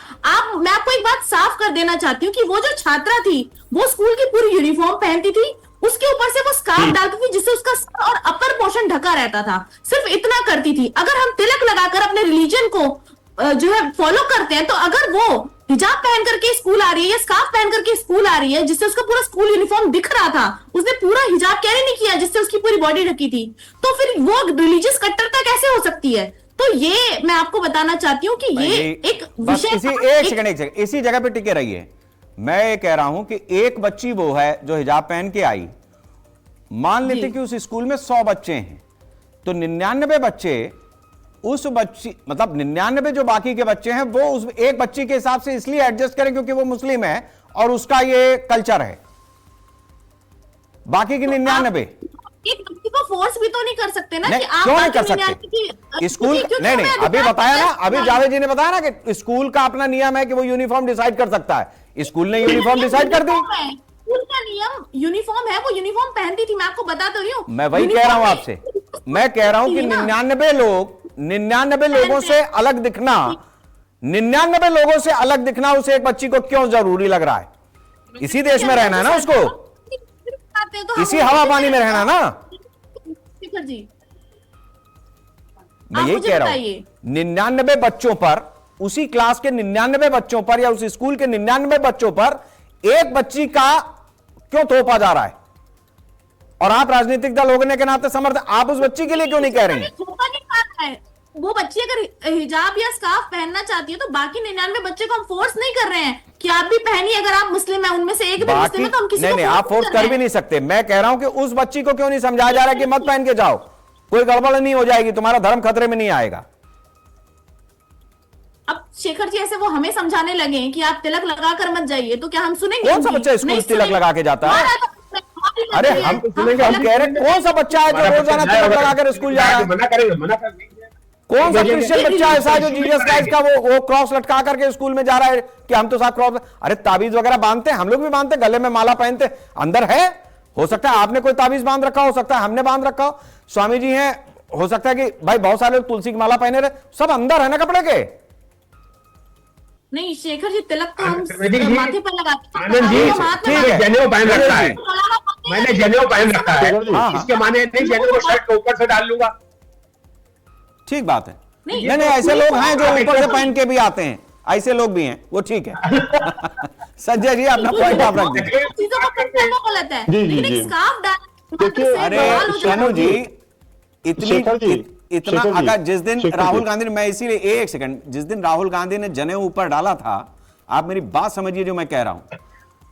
मैं आपको एक बात साफ कर देना चाहती हूँ कि वो जो छात्रा थी, वो स्कूल की पूरी यूनिफॉर्म पहनती थी, उसके ऊपर से वो स्कार्फ डालती थी जिससे उसका सर और अपर पोर्शन ढका रहता था, सिर्फ इतना करती थी। अगर हम तिलक लगाकर अपने रिलीजन को जो है फॉलो करते हैं, तो अगर वो हिजाब पहन करके स्कूल आ रही है या स्कार्फ पहन करके स्कूल आ रही है, जिससे उसका पूरा स्कूल यूनिफॉर्म दिख रहा था, उसने पूरा हिजाब कैरी नहीं किया जिससे उसकी पूरी बॉडी ढकी थी, तो फिर वो रिलीजियस कट्टरता कैसे हो सकती है? तो ये मैं आपको बताना चाहती हूँ कि ये एक बस विषय एक सेकंड इसी जगह पे टिके रहिए। मैं ये कह रहा हूं कि एक बच्ची वो है जो हिजाब पहन के आई, मान लेते कि उस स्कूल में 100 बच्चे हैं, तो 99 बच्चे उस बच्ची, मतलब 99 जो बाकी के बच्चे हैं वो उस एक बच्ची के हिसाब से इसलिए एडजस्ट करें क्योंकि वो मुस्लिम है और उसका ये कल्चर है, बाकी के 99 एक बच्ची को फोर्स भी तो नहीं कर सकते ना नहीं, कि आप क्यों नहीं कर सकते? स्कूल नहीं अभी बताया ना, अभी जावेद जी ने बताया ना कि स्कूल का अपना नियम है कि वो यूनिफॉर्म डिसाइड कर सकता है। स्कूल ने यूनिफॉर्म डिसाइड कर दी, स्कूल का नियम यूनिफॉर्म है, वो यूनिफॉर्म पहनती थी, मैं आपको बता तो रही हूँ। मैं वही कह रहा हूं आपसे, मैं कह रहा हूं कि 99 लोगों से अलग दिखना, 99 लोगों से अलग दिखना उस एक बच्ची को क्यों जरूरी लग रहा है? इसी देश में रहना है ना उसको, इसी हवा पानी में रहना ना। शेखर जी मैं यही कह रहा हूं 99 बच्चों पर, उसी क्लास के 99 बच्चों पर या उस स्कूल के 99 बच्चों पर एक बच्ची का क्यों थोपा जा रहा है? और आप राजनीतिक दल होने के नाते समर्थन, आप उस बच्ची के लिए क्यों नहीं कह रही हैं? वो बच्ची अगर हिजाब या स्कार्फ पहनना चाहती है तो बाकी 99 बच्चे को हम फोर्स नहीं कर रहे हैं कि आप भी पहनिए, अगर आप मुस्लिम हैं, उनमें से एक भी मुस्लिम है तो हम किसी को नहीं, आप फोर्स कर भी नहीं सकते। मैं कह रहा हूं कि उस बच्ची को क्यों नहीं समझाया जा रहा कि मत पहन के जाओ, कोई गड़बड़ नहीं हो जाएगी, तुम्हारा धर्म खतरे में नहीं आएगा। अब शेखर जी ऐसे वो हमें समझाने लगे हैं कि आप तिलक लगाकर मत जाइए, तो क्या हम सुनेंगे? कौन सा बच्चा स्कूल तिलक लगा के जाता है? अरे हम कह रहे कौन सा बच्चा है जो रोजाना तिलक लगाकर स्कूल जा रहा है? मना करेंगे कौन सा क्रिश्चियन बच्चा ऐसा है जो जीसस क्राइस्ट का वो क्रॉस लटका करके स्कूल में जा रहा है कि हम तो साथ क्रॉस, अरे ताबीज वगैरह बांधते हैं, हम लोग भी बांधते हैं, गले में माला पहनते, अंदर है, हो सकता है आपने कोई ताबीज बांध रखा हो सकता है हमने बांध रखा हो, स्वामी जी हैं, हो सकता है कि भाई बहुत सारे लोग तुलसी की माला पहने रहे, सब अंदर है ना कपड़े के। नहीं शेखर जी, तिलक तो हम माथे पर लगाते हैं। आनंद जी, ठीक है, जनेऊ पहन रखा है, मैंने जनेऊ पहन रखा है, इसके माने नहीं जनेऊ शर्ट को ऊपर से डाल लूंगा। ठीक बात है, नहीं ऐसे लोग हैं जो ऊपर से पहन के भी आते हैं, ऐसे लोग भी हैं, वो ठीक है। संजय जी अपना पॉइंट आप रख दीजिए। गलत है, लेकिन स्कार्फ डाल, अरे सोनू जी इतना अगर जिस दिन राहुल गांधी ने, मैं इसीलिए एक सेकंड, जिस दिन राहुल गांधी ने जनेऊ ऊपर डाला था, आप मेरी बात समझिए जो मैं कह रहा हूं,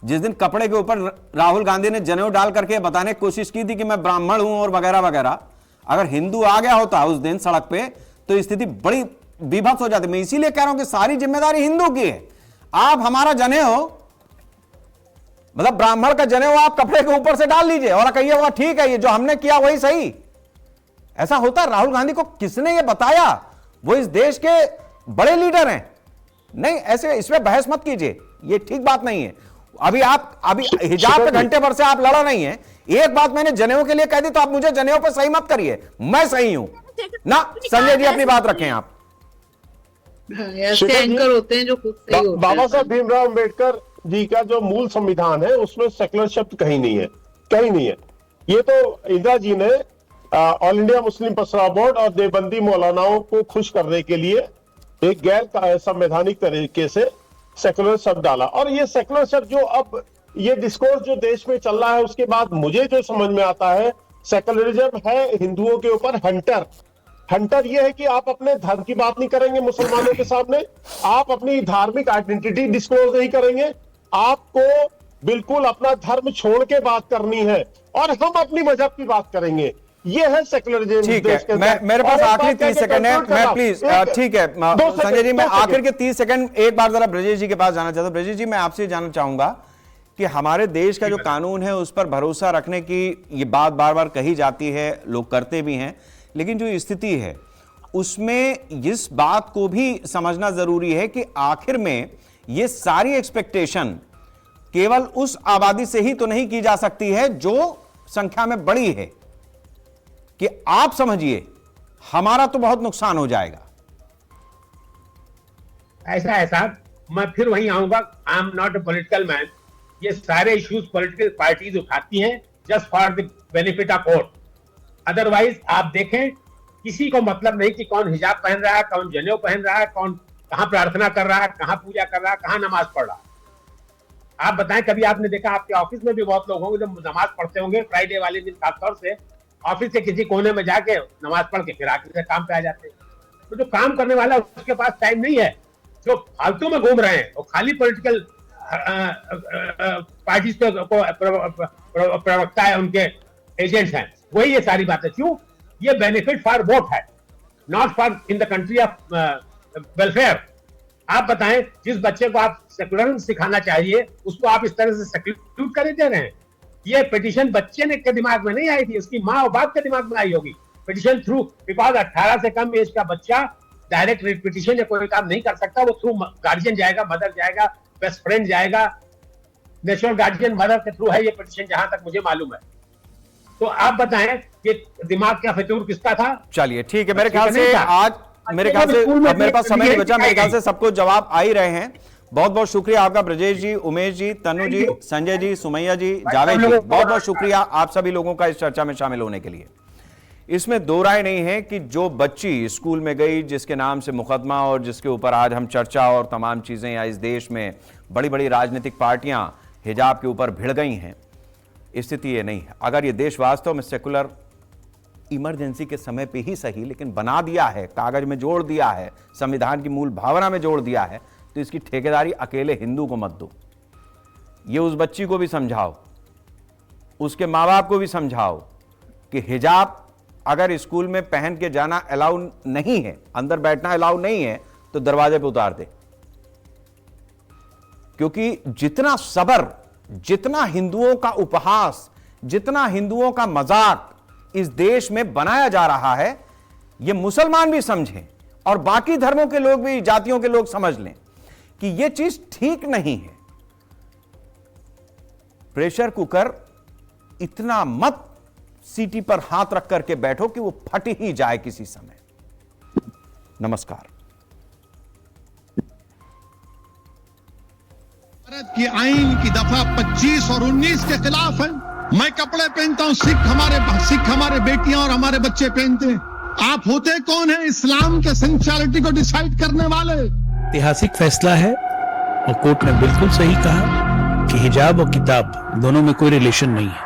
जिस दिन कपड़े के ऊपर राहुल गांधी ने जनेऊ डाल करके बताने की कोशिश की थी कि मैं ब्राह्मण हूं और वगैरह वगैरह, अगर हिंदू आ गया होता उस दिन सड़क पे तो स्थिति बड़ी विभत्स हो जाती। मैं इसीलिए कह रहा हूं कि सारी जिम्मेदारी हिंदू की है। आप हमारा जनेऊ, मतलब ब्राह्मण का जनेऊ आप कपड़े के ऊपर से डाल लीजिए और कहिए होगा ठीक है ये जो हमने किया वही सही। ऐसा होता है? राहुल गांधी को किसने ये बताया? वो इस देश के बड़े लीडर हैं। नहीं ऐसे इसमें बहस मत कीजिए, ये ठीक बात नहीं है। अभी हिजाब पे घंटे भर से आप लड़ा नहीं है, एक बात मैंने जनेऊ के लिए कह दी तो आप मुझे जनेऊ पे सही मत करिए, मैं सही हूं ना। संजय जी अपनी बात रखें आप। ऐसे एंकर होते हैं जो खुद सही होते हैं। बाबा साहब भीमराव अंबेडकर जी का जो मूल संविधान है उसमें सेकुलर शब्द कहीं नहीं है, कहीं नहीं है। ये तो इंदिरा जी ने ऑल इंडिया मुस्लिम पसरा बोर्ड और देवबंदी मौलानाओं को खुश करने के लिए एक गैर संवैधानिक तरीके से सेकुलर शब्द डाला। और ये सेकुलर शब्द जो अब ये डिस्कोर्स जो देश में चल रहा है उसके बाद मुझे जो समझ में आता है, सेकुलरिज्म है हिंदुओं के ऊपर हंटर ये है कि आप अपने धर्म की बात नहीं करेंगे मुसलमानों के सामने, आप अपनी धार्मिक आइडेंटिटी डिस्क्लोज नहीं करेंगे, आपको बिल्कुल अपना धर्म छोड़ के बात करनी है और हम अपनी मजहब की बात करेंगे। ये है सेकुलरिज्म। ठीक है, मेरे पास आखिरी 30 सेकंड है, मैं प्लीज ठीक है संजय जी, मैं आखिर के 30 सेकंड एक बार जरा ब्रजेश जी के पास जाना चाहता हूं। ब्रजेश जी मैं आपसे जानना चाहूंगा कि हमारे देश का जो कानून है उस पर भरोसा रखने की ये बात बार बार कही जाती है, लोग करते भी हैं, लेकिन जो स्थिति है उसमें इस बात को भी समझना जरूरी है कि आखिर में ये सारी एक्सपेक्टेशन केवल उस आबादी से ही तो नहीं की जा सकती है जो संख्या में बड़ी है, कि आप समझिए हमारा तो बहुत नुकसान हो जाएगा। ऐसा है साहब, मैं फिर वहीं आऊंगा, I am not a political man. ये सारे इश्यूज पॉलिटिकल पार्टीज उठाती हैं just for the benefit of vote. Otherwise आप देखें किसी को मतलब नहीं कि कौन हिजाब पहन रहा है, कौन जनेऊ पहन रहा है, कौन कहाँ प्रार्थना कर रहा है, कहाँ पूजा कर रहा है, कहाँ नमाज पढ़ रहा है। आप बताएं, कभी आपने देखा आपके ऑफिस में भी बहुत लोग होंगे जो नमाज पढ़ते होंगे फ्राइडे वाले दिन, खासतौर से ऑफिस के किसी कोने में जाके नमाज पढ़ के फिर आके काम पे आ जाते हैं। तो जो काम करने वाला है उसके पास टाइम नहीं है, जो फालतू में घूम रहे हैं वो खाली पॉलिटिकल पार्टी को प्रवक्ता है, उनके एजेंट्स हैं, वही ये सारी बातें। क्यों? ये बेनिफिट फॉर वोट है, not for in the country of welfare. आप बताएं, जिस बच्चे को आप सेकुलरिज्म सिखाना चाहिए उसको आप इस तरह से सेक्यूट कर दे रहे हैं। ये पिटीशन बच्चे ने के दिमाग में नहीं आई थी, उसकी माँ और बाप के दिमाग में आई होगी। पिटीशन थ्रू, बिकॉज 18 से कम एज का बच्चा डायरेक्ट पिटीशन या कोई काम नहीं कर सकता, वो थ्रू गार्जियन जाएगा, मदर जाएगा, बेस्ट फ्रेंड जाएगा, नेचुरल गार्जियन मदर के थ्रू है ये पिटीशन, जहां तक मुझे मालूम है। तो आप बताएं कि दिमाग का फितूर किसका था? चलिए ठीक है, मेरे ख्याल से आज मेरे ख्याल से अब मेरे पास समय नहीं बचा, मेरे ख्याल से सबको जवाब आ ही रहे हैं। बहुत बहुत शुक्रिया आपका ब्रजेश जी, उमेश जी, तनु जी, संजय जी, सुमैया जी, जावेद जी, बहुत बहुत शुक्रिया आप सभी लोगों का इस चर्चा में शामिल होने के लिए। इसमें दो राय नहीं है कि जो बच्ची स्कूल में गई, जिसके नाम से मुकदमा और जिसके ऊपर आज हम चर्चा और तमाम चीजें, या इस देश में बड़ी बड़ी राजनीतिक पार्टियां हिजाब के ऊपर भिड़ गई हैं, स्थिति ये नहीं है। अगर ये देश वास्तव में सेकुलर इमरजेंसी के समय पे ही सही लेकिन बना दिया है, कागज में जोड़ दिया है, संविधान की मूल भावना में जोड़ दिया है, तो इसकी ठेकेदारी अकेले हिंदू को मत दो। ये उस बच्ची को भी समझाओ, उसके माँ बाप को भी समझाओ कि हिजाब अगर स्कूल में पहन के जाना अलाउ नहीं है, अंदर बैठना अलाउ नहीं है, तो दरवाजे पे उतार दे। क्योंकि जितना सबर, जितना हिंदुओं का उपहास, जितना हिंदुओं का मजाक इस देश में बनाया जा रहा है, यह मुसलमान भी समझें और बाकी धर्मों के लोग भी, जातियों के लोग समझ लें कि यह चीज ठीक नहीं है। प्रेशर कुकर इतना मत सीटी पर हाथ रख करके बैठो कि वो फट ही जाए किसी समय। नमस्कार। भारत की आइन की दफा 25 और 19 के खिलाफ है। मैं कपड़े पहनता हूं, सिख हमारे बेटियां और हमारे बच्चे पहनते हैं। आप होते कौन है इस्लाम के सेंचुअलिटी को डिसाइड करने वाले? ऐतिहासिक फैसला है और कोर्ट ने बिल्कुल सही कहा कि हिजाब और किताब दोनों में कोई रिलेशन नहीं है।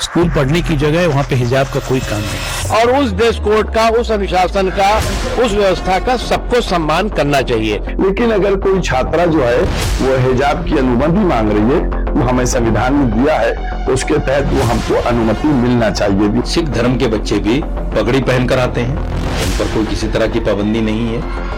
स्कूल पढ़ने की जगह है, वहां पे हिजाब का कोई काम नहीं। और उस ड्रेस कोड का, उस अनुशासन का, उस व्यवस्था का सबको सम्मान करना चाहिए। लेकिन अगर कोई छात्रा जो है वो हिजाब की अनुमति मांग रही है, वो हमें संविधान में दिया है, उसके तहत वो हमको अनुमति मिलना चाहिए भी। सिख धर्म के बच्चे भी पगड़ी पहन कर आते हैं, उन पर कोई किसी तरह की पाबंदी नहीं है।